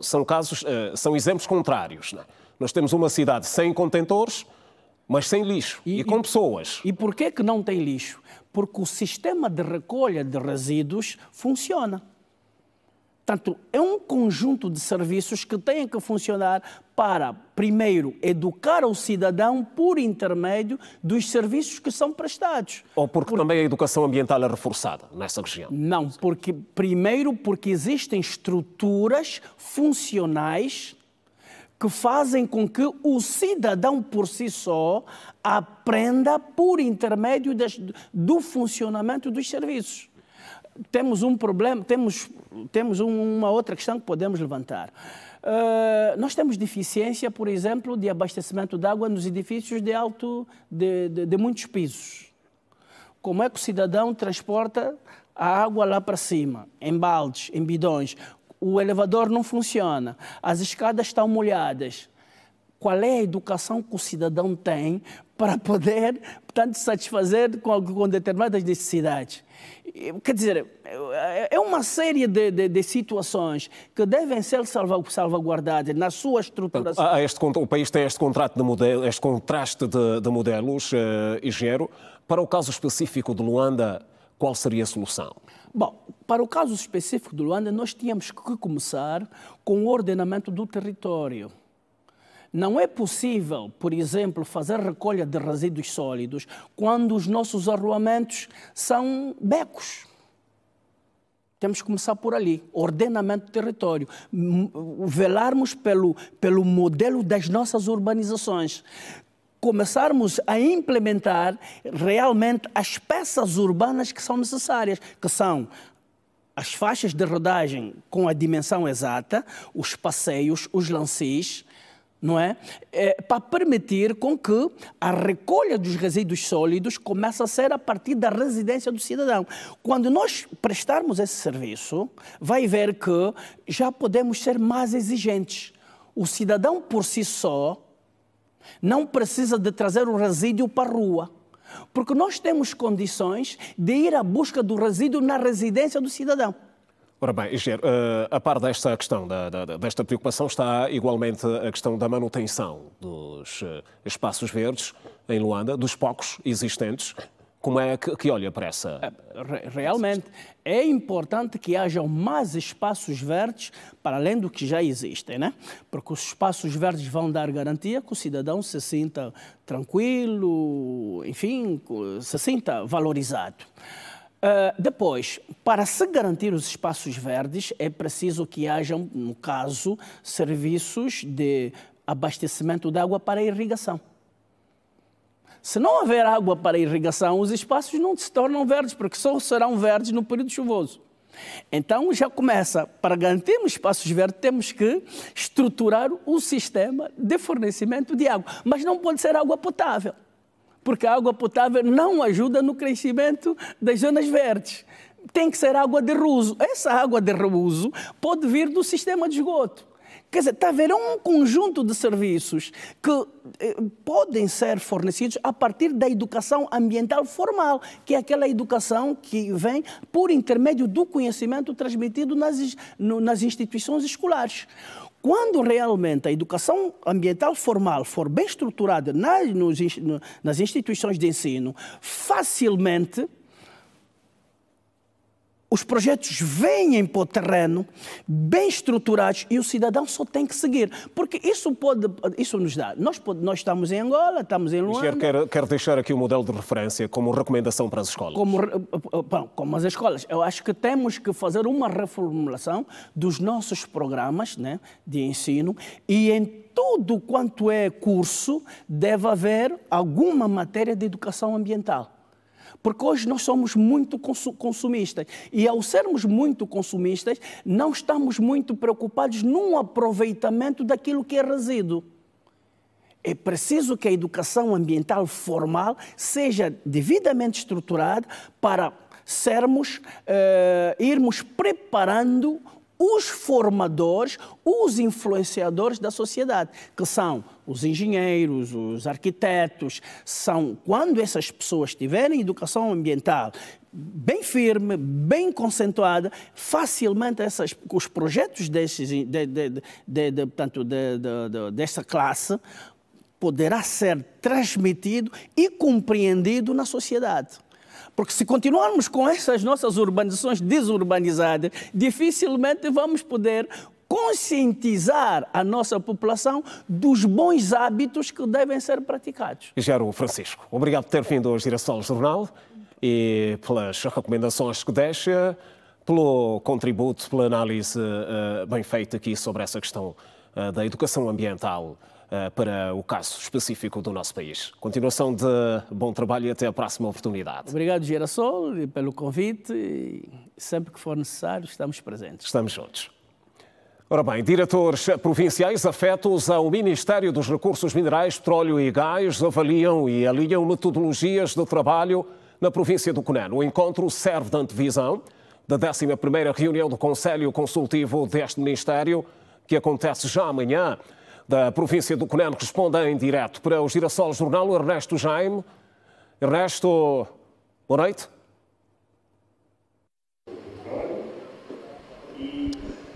São casos, são exemplos contrários. Não é? Nós temos uma cidade sem contentores, mas sem lixo e com pessoas. E por que não tem lixo? Porque o sistema de recolha de resíduos funciona. Portanto, é um conjunto de serviços que têm que funcionar para, primeiro, educar o cidadão por intermédio dos serviços que são prestados. Ou porque também a educação ambiental é reforçada nessa região? Não, primeiro porque existem estruturas funcionais que fazem com que o cidadão por si só aprenda por intermédio do funcionamento dos serviços. Temos um problema, temos uma outra questão que podemos levantar. Nós temos deficiência, por exemplo, de abastecimento de água nos edifícios de muitos pisos. Como é que o cidadão transporta a água lá para cima, em baldes, em bidões? O elevador não funciona, as escadas estão molhadas. Qual é a educação que o cidadão tem para poder, portanto, satisfazer com determinadas necessidades? Quer dizer, é uma série de situações que devem ser salvaguardadas na sua estrutura. O país tem este contrato de modelo, este contraste de modelos, engenheiro. Para o caso específico de Luanda, qual seria a solução? Bom, para o caso específico de Luanda, nós tínhamos que começar com o ordenamento do território. Não é possível, por exemplo, fazer recolha de resíduos sólidos quando os nossos arruamentos são becos. Temos que começar por ali, ordenamento do território, velarmos pelo modelo das nossas urbanizações. Começarmos a implementar realmente as peças urbanas que são necessárias, que são as faixas de rodagem com a dimensão exata, os passeios, os lances, não é? Para permitir com que a recolha dos resíduos sólidos comece a ser a partir da residência do cidadão. Quando nós prestarmos esse serviço, vai ver que já podemos ser mais exigentes. O cidadão por si só não precisa de trazer o resíduo para a rua, porque nós temos condições de ir à busca do resíduo na residência do cidadão. Ora bem, engenheiro, a par desta questão, desta preocupação, está igualmente a questão da manutenção dos espaços verdes em Luanda, dos poucos existentes. Como é que olha para essa... Realmente, é importante que hajam mais espaços verdes para além do que já existem, né? Porque os espaços verdes vão dar garantia que o cidadão se sinta tranquilo, enfim, se sinta valorizado. Depois, para se garantir os espaços verdes, é preciso que hajam, no caso, serviços de abastecimento de água para a irrigação. Se não houver água para a irrigação, os espaços não se tornam verdes, porque só serão verdes no período chuvoso. Então, já começa, para garantirmos espaços verdes, temos que estruturar o sistema de fornecimento de água. Mas não pode ser água potável, porque a água potável não ajuda no crescimento das zonas verdes. Tem que ser água de reuso. Essa água de reuso pode vir do sistema de esgoto. Quer dizer, está a haver um conjunto de serviços que podem ser fornecidos a partir da educação ambiental formal, que é aquela educação que vem por intermédio do conhecimento transmitido nas instituições escolares. Quando realmente a educação ambiental formal for bem estruturada nas instituições de ensino, facilmente os projetos vêm para o terreno, bem estruturados, e o cidadão só tem que seguir. Porque isso nos dá. Nós estamos em Angola, estamos em Luanda. Quer deixar aqui o modelo de referência como recomendação para as escolas? Como as escolas. Eu acho que temos que fazer uma reformulação dos nossos programas, né, de ensino, e em tudo quanto é curso deve haver alguma matéria de educação ambiental. Porque hoje nós somos muito consumistas e, ao sermos muito consumistas, não estamos muito preocupados no aproveitamento daquilo que é resíduo. É preciso que a educação ambiental formal seja devidamente estruturada para irmos preparando os formadores, os influenciadores da sociedade, que são os engenheiros, os arquitetos. Quando essas pessoas tiverem educação ambiental bem firme, bem concentrada, facilmente os projetos dessa classe poderá ser transmitido e compreendido na sociedade. Porque se continuarmos com essas nossas urbanizações desurbanizadas, dificilmente vamos poder conscientizar a nossa população dos bons hábitos que devem ser praticados. Gero Francisco, obrigado por ter vindo ao Girassol Jornal e pelas recomendações que deixa, pelo contributo, pela análise bem feita aqui sobre essa questão da educação ambiental para o caso específico do nosso país. Continuação de bom trabalho e até a próxima oportunidade. Obrigado, Girassol, pelo convite e sempre que for necessário estamos presentes. Estamos juntos. Ora bem, diretores provinciais afetos ao Ministério dos Recursos Minerais, Petróleo e Gás avaliam e alinham metodologias de trabalho na província do Cunene. O encontro serve de antevisão da 11ª reunião do Conselho Consultivo deste Ministério, que acontece já amanhã. Da província do Cunene responde em direto para o Girassol Jornal Ernesto Jaime. Ernesto, boa noite.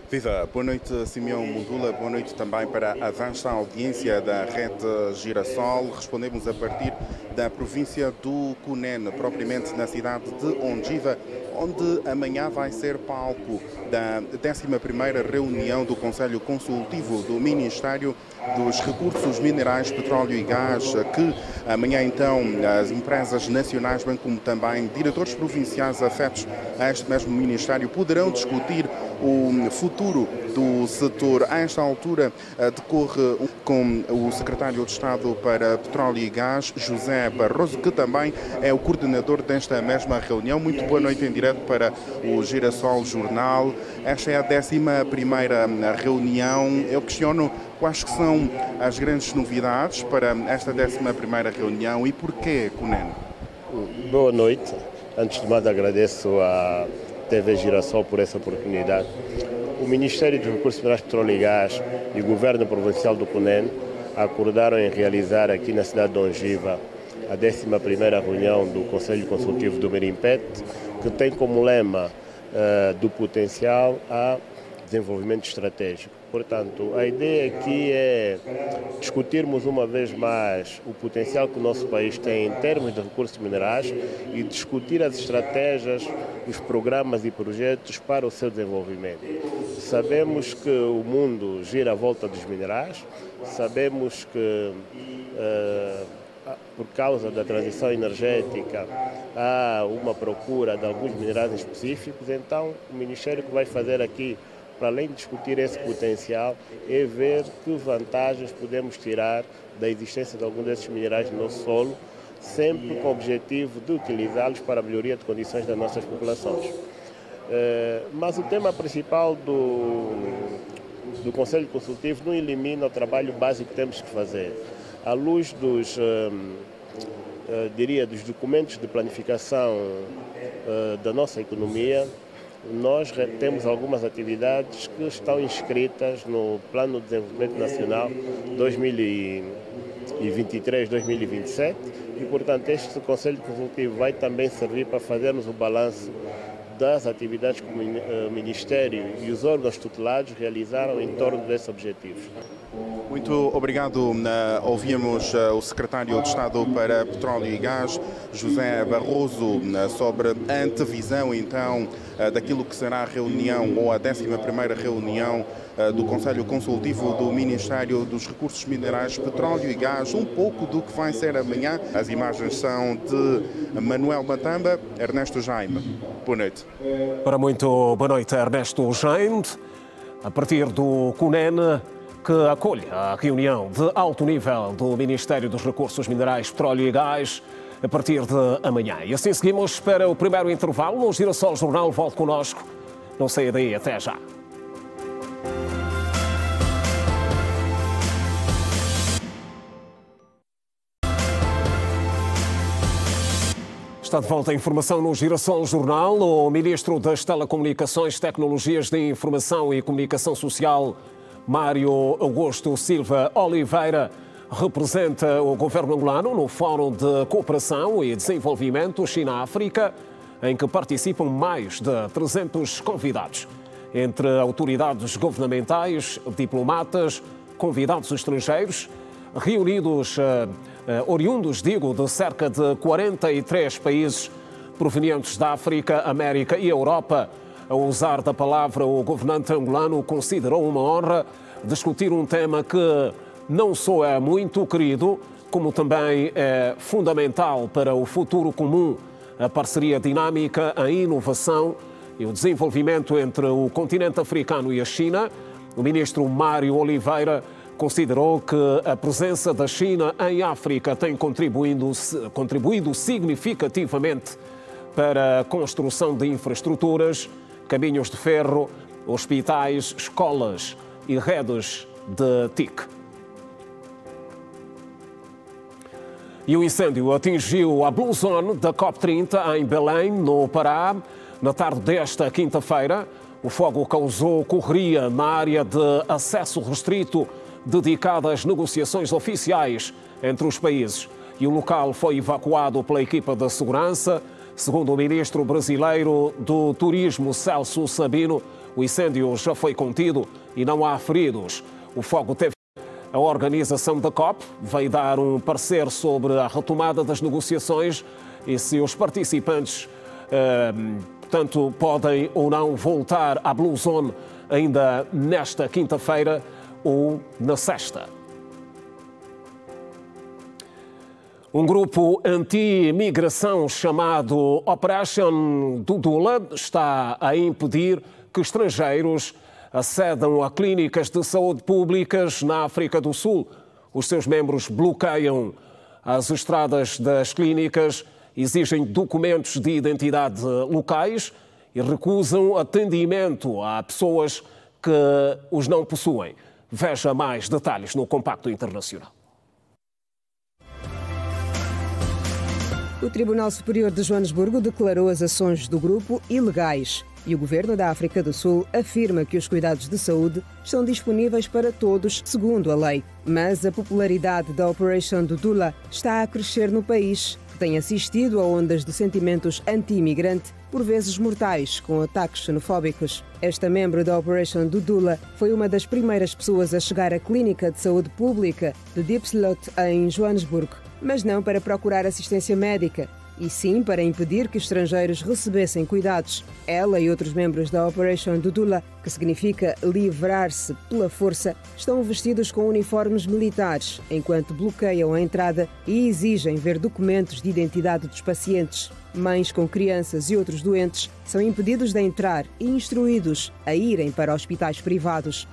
Viva, boa noite Simeão Mundula, boa noite também para a vasta audiência da Rede Girassol. Respondemos a partir da província do Cunene, propriamente na cidade de Ondiva, onde amanhã vai ser palco da 11ª reunião do Conselho Consultivo do Ministério dos Recursos Minerais, Petróleo e Gás, que amanhã então as empresas nacionais, bem como também diretores provinciais afetos a este mesmo Ministério, poderão discutir o futuro do setor. A esta altura decorre com o secretário de Estado para Petróleo e Gás, José Barroso, que também é o coordenador desta mesma reunião. Muito boa noite em direto para o Girassol Jornal. Esta é a 11ª reunião. Eu questiono quais que são as grandes novidades para esta 11ª reunião e porquê, Cunene? Boa noite. Antes de mais agradeço a TV Girassol por essa oportunidade. O Ministério dos Recursos Minerais, Petróleo e Gás e o Governo Provincial do Cunene acordaram em realizar aqui na cidade de Ondiva a 11ª reunião do Conselho Consultivo do Merimpet, que tem como lema do potencial a desenvolvimento estratégico. Portanto, a ideia aqui é discutirmos uma vez mais o potencial que o nosso país tem em termos de recursos minerais e discutir as estratégias, os programas e projetos para o seu desenvolvimento. Sabemos que o mundo gira à volta dos minerais, sabemos que por causa da transição energética há uma procura de alguns minerais específicos, então o Ministério que vai fazer aqui, para além de discutir esse potencial, é ver que vantagens podemos tirar da existência de alguns desses minerais no nosso solo, sempre com o objetivo de utilizá-los para a melhoria de condições das nossas populações. Mas o tema principal do Conselho Consultivo não elimina o trabalho básico que temos que fazer. À luz dos documentos de planificação da nossa economia, nós temos algumas atividades que estão inscritas no Plano de Desenvolvimento Nacional 2023-2027 e, portanto, este Conselho Consultivo vai também servir para fazermos o balanço das atividades que o Ministério e os órgãos tutelados realizaram em torno desses objetivos. Muito obrigado. Ouvimos o secretário de Estado para Petróleo e Gás, José Barroso, sobre a antevisão, então, daquilo que será a reunião, ou a 11ª reunião do Conselho Consultivo do Ministério dos Recursos Minerais, Petróleo e Gás, um pouco do que vai ser amanhã. As imagens são de Manuel Matamba, Ernesto Jaime. Boa noite. Para muito boa noite, Ernesto Jaime. A partir do CUNEN, que acolhe a reunião de alto nível do Ministério dos Recursos Minerais, Petróleo e Gás, a partir de amanhã. E assim seguimos para o primeiro intervalo. No Girassol Jornal, volte connosco. Não saia daí, até já. Está de volta a informação no Girassol Jornal. O Ministro das Telecomunicações, Tecnologias de Informação e Comunicação Social, Mário Augusto Silva Oliveira, representa o governo angolano no Fórum de Cooperação e Desenvolvimento China-África, em que participam mais de 300 convidados, entre autoridades governamentais, diplomatas, convidados estrangeiros, reunidos, oriundos, de cerca de 43 países provenientes da África, América e Europa. A usar da palavra, o governante angolano considerou uma honra discutir um tema que não só é muito querido, como também é fundamental para o futuro comum, a parceria dinâmica, a inovação e o desenvolvimento entre o continente africano e a China. O ministro Mário Oliveira considerou que a presença da China em África tem contribuído significativamente para a construção de infraestruturas, caminhos de ferro, hospitais, escolas e redes de TIC. E o incêndio atingiu a Blue Zone da COP30 em Belém, no Pará, na tarde desta quinta-feira. O fogo causou correria na área de acesso restrito dedicada às negociações oficiais entre os países. E o local foi evacuado pela equipa de segurança. Segundo o ministro brasileiro do Turismo, Celso Sabino, o incêndio já foi contido e não há feridos. O fogo teve... A organização da COP veio dar um parecer sobre a retomada das negociações e se os participantes, portanto, podem ou não voltar à Blue Zone ainda nesta quinta-feira ou na sexta. Um grupo anti-imigração chamado Operation Dudula está a impedir que estrangeiros acedam a clínicas de saúde públicas na África do Sul. Os seus membros bloqueiam as estradas das clínicas, exigem documentos de identidade locais e recusam atendimento a pessoas que os não possuem. Veja mais detalhes no Compacto Internacional. O Tribunal Superior de Joanesburgo declarou as ações do grupo ilegais e o governo da África do Sul afirma que os cuidados de saúde estão disponíveis para todos, segundo a lei. Mas a popularidade da Operation Dudula está a crescer no país, que tem assistido a ondas de sentimentos anti-imigrante, por vezes mortais, com ataques xenofóbicos. Esta membro da Operation Dudula foi uma das primeiras pessoas a chegar à clínica de saúde pública de Diepslot, em Joanesburgo, mas não para procurar assistência médica, e sim para impedir que estrangeiros recebessem cuidados. Ela e outros membros da Operation Dudula, que significa livrar-se pela força, estão vestidos com uniformes militares, enquanto bloqueiam a entrada e exigem ver documentos de identidade dos pacientes. Mães com crianças e outros doentes são impedidos de entrar e instruídos a irem para hospitais privados.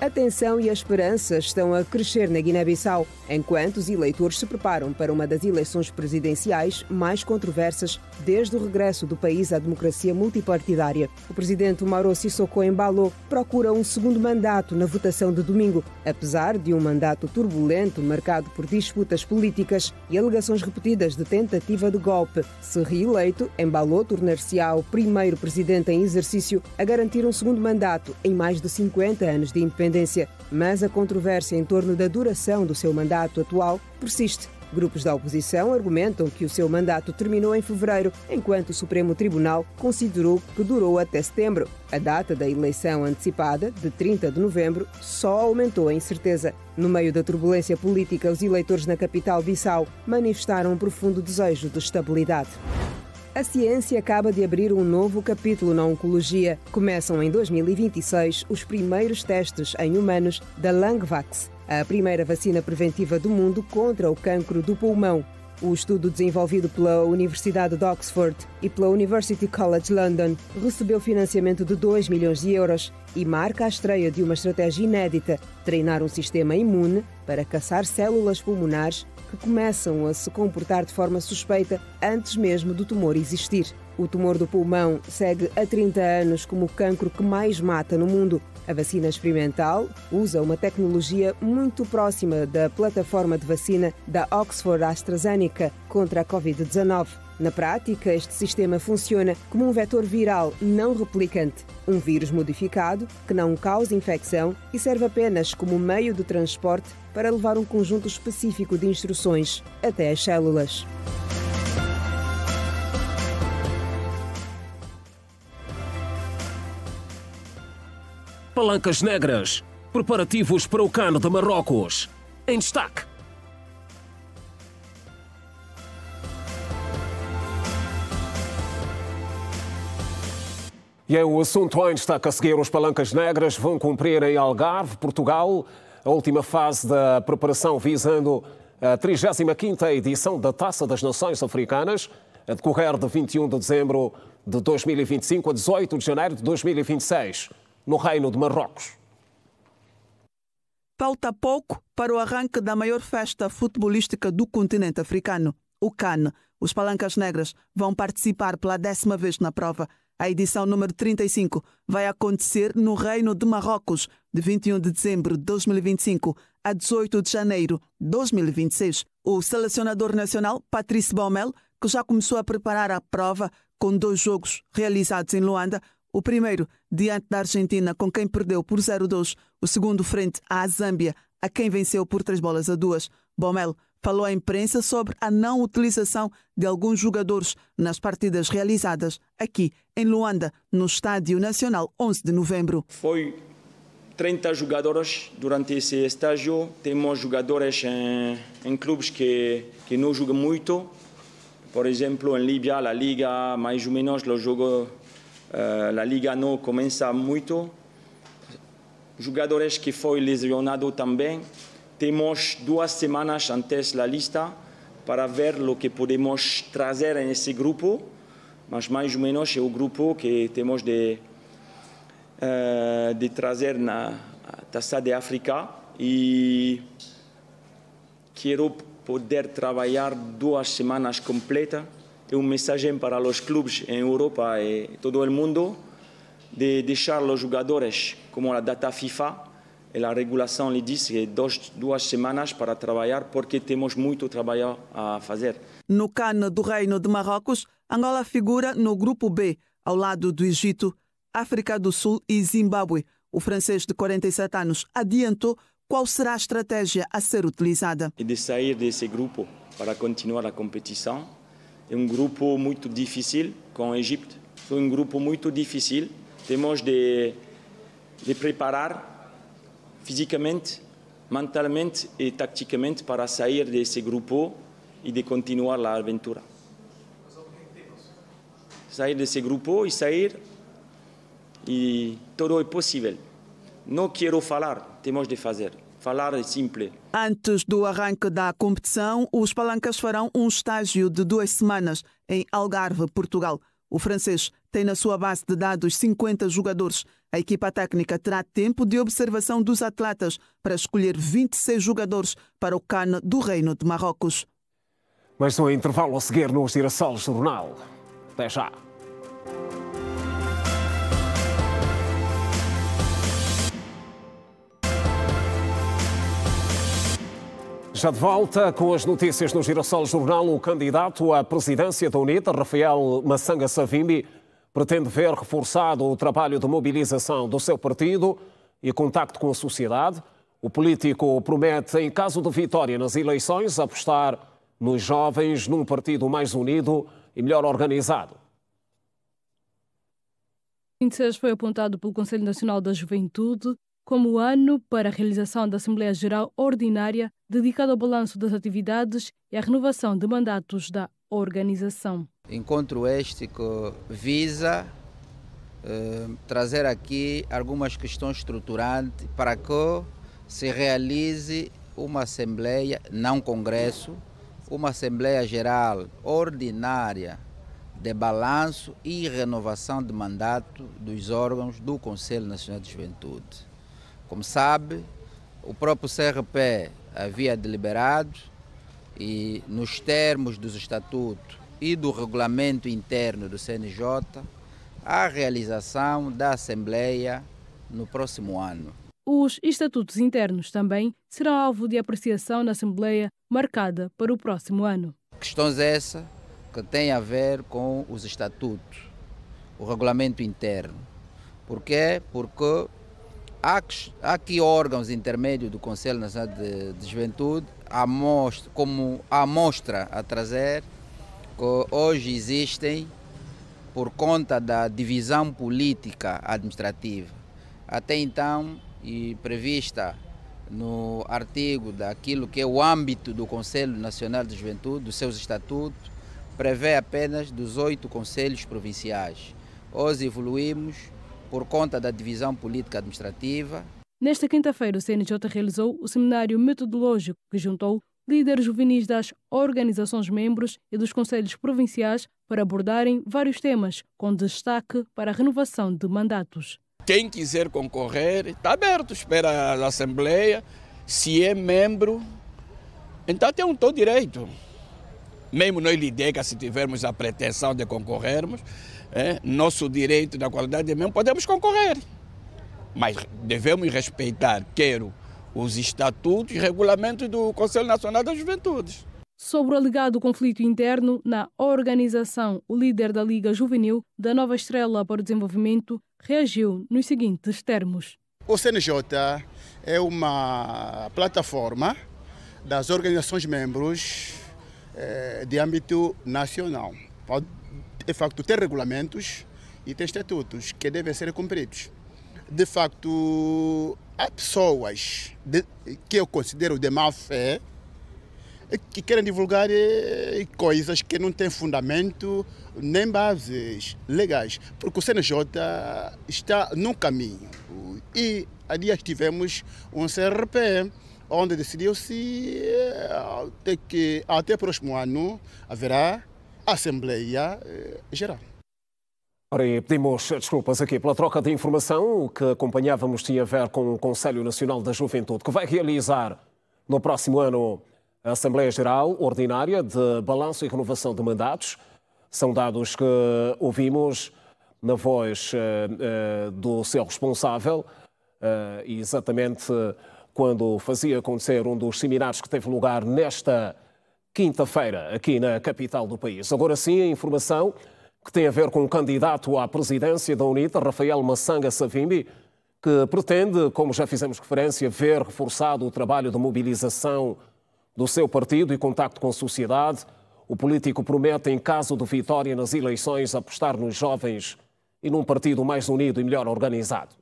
A tensão e a esperança estão a crescer na Guiné-Bissau, enquanto os eleitores se preparam para uma das eleições presidenciais mais controversas desde o regresso do país à democracia multipartidária. O presidente Umaro Sissoko Embalo procura um segundo mandato na votação de domingo, apesar de um mandato turbulento marcado por disputas políticas e alegações repetidas de tentativa de golpe. Se reeleito, Embalo tornar-se-á o primeiro presidente em exercício a garantir um segundo mandato em mais de 50 anos de independência. Mas a controvérsia em torno da duração do seu mandato atual persiste. Grupos da oposição argumentam que o seu mandato terminou em fevereiro, enquanto o Supremo Tribunal considerou que durou até setembro. A data da eleição antecipada, de 30 de novembro, só aumentou a incerteza. No meio da turbulência política, os eleitores na capital Bissau manifestaram um profundo desejo de estabilidade. A ciência acaba de abrir um novo capítulo na oncologia. Começam em 2026 os primeiros testes em humanos da Langvax, a primeira vacina preventiva do mundo contra o cancro do pulmão. O estudo, desenvolvido pela Universidade de Oxford e pela University College London, recebeu financiamento de 2 milhões de euros e marca a estreia de uma estratégia inédita: treinar um sistema imune para caçar células pulmonares que começam a se comportar de forma suspeita antes mesmo do tumor existir. O tumor do pulmão segue há 30 anos como o cancro que mais mata no mundo. A vacina experimental usa uma tecnologia muito próxima da plataforma de vacina da Oxford AstraZeneca contra a Covid-19. Na prática, este sistema funciona como um vetor viral não replicante, um vírus modificado que não causa infecção e serve apenas como meio de transporte para levar um conjunto específico de instruções até as células. Palancas Negras. Preparativos para o CAN de Marrocos. Em destaque. E é o assunto em destaque a seguir. Os Palancas Negras vão cumprir em Algarve, Portugal, a última fase da preparação visando a 35ª edição da Taça das Nações Africanas, a decorrer de 21 de dezembro de 2025 a 18 de janeiro de 2026. No Reino de Marrocos. Falta pouco para o arranque da maior festa futebolística do continente africano, o CAN. Os Palancas Negras vão participar pela 10ª vez na prova. A edição número 35 vai acontecer no Reino de Marrocos, de 21 de dezembro de 2025 a 18 de janeiro de 2026. O selecionador nacional, Patrice Baumel, que já começou a preparar a prova com 2 jogos realizados em Luanda, o primeiro diante da Argentina, com quem perdeu por 0-2, o segundo frente à Zâmbia, a quem venceu por 3-2. Baumel falou à imprensa sobre a não utilização de alguns jogadores nas partidas realizadas aqui em Luanda, no Estádio Nacional 11 de novembro. Foi 30 jogadores durante esse estágio. Temos jogadores em clubes que não jogam muito. Por exemplo, em Líbia, a Liga, mais ou menos, o jogo... a Liga não começa muito. Jogadores que foi lesionado também. Temos 2 semanas antes da lista para ver o que podemos trazer nesse grupo. Mas mais ou menos é o grupo que temos de trazer na Taça de África. E quero poder trabalhar 2 semanas completas. É uma mensagem para os clubes em Europa e todo o mundo de deixar os jogadores, como a data FIFA e a regulação lhe diz, que 2 semanas para trabalhar, porque temos muito trabalho a fazer. No CAN do Reino de Marrocos, Angola figura no grupo B, ao lado do Egito, África do Sul e Zimbábue. O francês de 47 anos adiantou qual será a estratégia a ser utilizada. E de sair desse grupo para continuar a competição. É um grupo muito difícil com o Egito. É um grupo muito difícil. Temos de preparar fisicamente, mentalmente e taticamente para sair desse grupo e de continuar a aventura. Sair desse grupo e sair, e tudo é possível. Não quero falar, temos de fazer. Falar é simples. Antes do arranque da competição, os Palancas farão um estágio de 2 semanas em Algarve, Portugal. O francês tem na sua base de dados 50 jogadores. A equipa técnica terá tempo de observação dos atletas para escolher 26 jogadores para o CAN do Reino de Marrocos. Mais um intervalo a seguir no Girassol Jornal. Até já. Já de volta com as notícias no Girassol Jornal, o candidato à presidência da UNITA, Rafael Massanga Savimbi, pretende ver reforçado o trabalho de mobilização do seu partido e contacto com a sociedade. O político promete, em caso de vitória nas eleições, apostar nos jovens num partido mais unido e melhor organizado. 2026 foi apontado pelo Conselho Nacional da Juventude como o ano para a realização da Assembleia Geral Ordinária dedicada ao balanço das atividades e à renovação de mandatos da organização. Encontro este que visa trazer aqui algumas questões estruturantes para que se realize uma Assembleia, não Congresso, uma Assembleia Geral Ordinária de balanço e renovação de mandato dos órgãos do Conselho Nacional de Juventude. Como sabe, o próprio CRP havia deliberado e nos termos dos estatutos e do regulamento interno do CNJ, a realização da Assembleia no próximo ano. Os estatutos internos também serão alvo de apreciação na Assembleia marcada para o próximo ano. Questões essas que têm a ver com os estatutos, o regulamento interno. Por quê? Porque há aqui órgãos intermédios do Conselho Nacional de Juventude, como a amostra a trazer, que hoje existem por conta da divisão política administrativa. Até então, e prevista no artigo daquilo que é o âmbito do Conselho Nacional de Juventude, dos seus estatutos, prevê apenas 18 conselhos provinciais. Hoje evoluímos por conta da divisão política administrativa. Nesta quinta-feira, o CNJ realizou o seminário metodológico que juntou líderes juvenis das organizações membros e dos conselhos provinciais para abordarem vários temas, com destaque para a renovação de mandatos. Quem quiser concorrer está aberto, espera a Assembleia, se é membro, então tem todo direito. Mesmo nós lidega, se tivermos a pretensão de concorrermos, nosso direito da qualidade de membro, podemos concorrer. Mas devemos respeitar, quero, os estatutos e regulamentos do Conselho Nacional das Juventudes. Sobre o alegado conflito interno na organização, o líder da Liga Juvenil da Nova Estrela para o Desenvolvimento reagiu nos seguintes termos. O CNJ é uma plataforma das organizações membros de âmbito nacional. Pode, de facto, ter regulamentos e ter estatutos que devem ser cumpridos. De facto, há pessoas que eu considero de má fé que querem divulgar coisas que não têm fundamento nem bases legais, porque o CNJ está num caminho. E há dias tivemos um CRP, onde decidiu-se que até o próximo ano haverá Assembleia Geral. Ora, e pedimos desculpas aqui pela troca de informação. O que acompanhávamos tinha a ver com o Conselho Nacional da Juventude, que vai realizar no próximo ano a Assembleia Geral Ordinária de Balanço e Renovação de Mandatos. São dados que ouvimos na voz do seu responsável, exatamente quando fazia acontecer um dos seminários que teve lugar nesta quinta-feira, aqui na capital do país. Agora sim, a informação que tem a ver com o candidato à presidência da UNITA, Rafael Massanga Savimbi, que pretende, como já fizemos referência, ver reforçado o trabalho de mobilização do seu partido e contacto com a sociedade. O político promete, em caso de vitória nas eleições, apostar nos jovens e num partido mais unido e melhor organizado.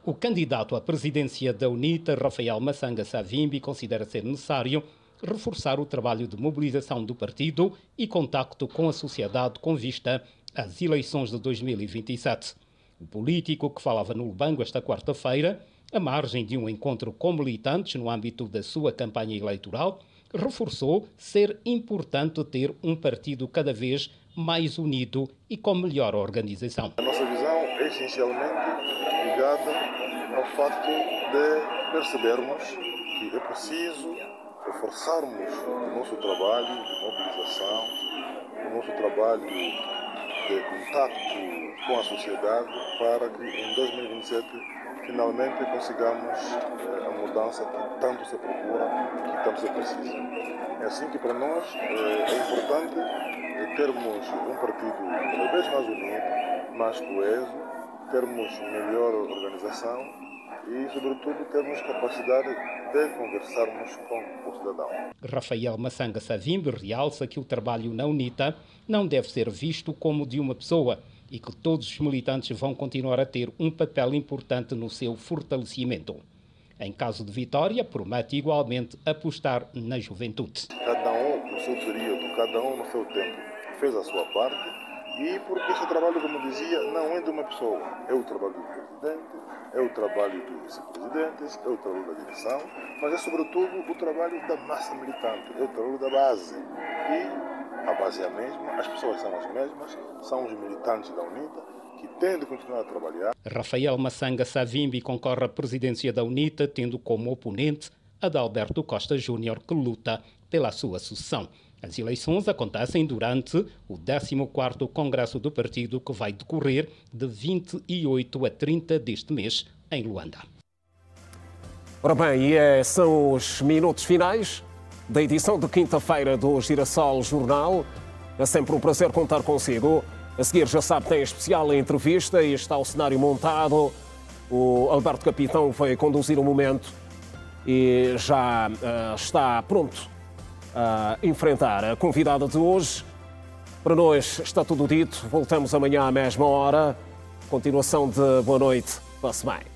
O candidato à presidência da UNITA, Rafael Massanga Savimbi, considera ser necessário reforçar o trabalho de mobilização do partido e contacto com a sociedade com vista às eleições de 2027. O político, que falava no Lubango esta quarta-feira, à margem de um encontro com militantes no âmbito da sua campanha eleitoral, reforçou ser importante ter um partido cada vez mais unido e com melhor organização. A nossa visão é essencialmente ligada ao facto de percebermos que é preciso reforçarmos o nosso trabalho de mobilização, o nosso trabalho de contacto com a sociedade para que em 2027 finalmente consigamos a mudança que tanto se procura, que tanto se precisa. É assim que para nós é importante termos um partido cada vez mais unido, mais coeso, termos melhor organização e, sobretudo, termos capacidade de conversarmos com o cidadão. Rafael Massanga Savimbi realça que o trabalho na UNITA não deve ser visto como de uma pessoa e que todos os militantes vão continuar a ter um papel importante no seu fortalecimento. Em caso de vitória, promete igualmente apostar na juventude. Cada um no seu período, cada um no seu tempo, fez a sua parte. E porque esse trabalho, como dizia, não é de uma pessoa. É o trabalho do presidente, é o trabalho dos vice-presidentes, é o trabalho da direção, mas é sobretudo o trabalho da massa militante, é o trabalho da base. E a base é a mesma, as pessoas são as mesmas, são os militantes da UNITA que têm de continuar a trabalhar. Rafael Massanga Savimbi concorre à presidência da UNITA, tendo como oponente Adalberto Costa Júnior, que luta pela sua sucessão. As eleições acontecem durante o 14º Congresso do Partido, que vai decorrer de 28 a 30 deste mês em Luanda. Ora bem, e são os minutos finais da edição de quinta-feira do Girassol Jornal. É sempre um prazer contar consigo. A seguir, já sabe, tem especial entrevista e está o cenário montado. O Alberto Capitão vai conduzir o momento e já está pronto a enfrentar a convidada de hoje. Para nós está tudo dito. Voltamos amanhã à mesma hora. Continuação de boa noite. Passe bem.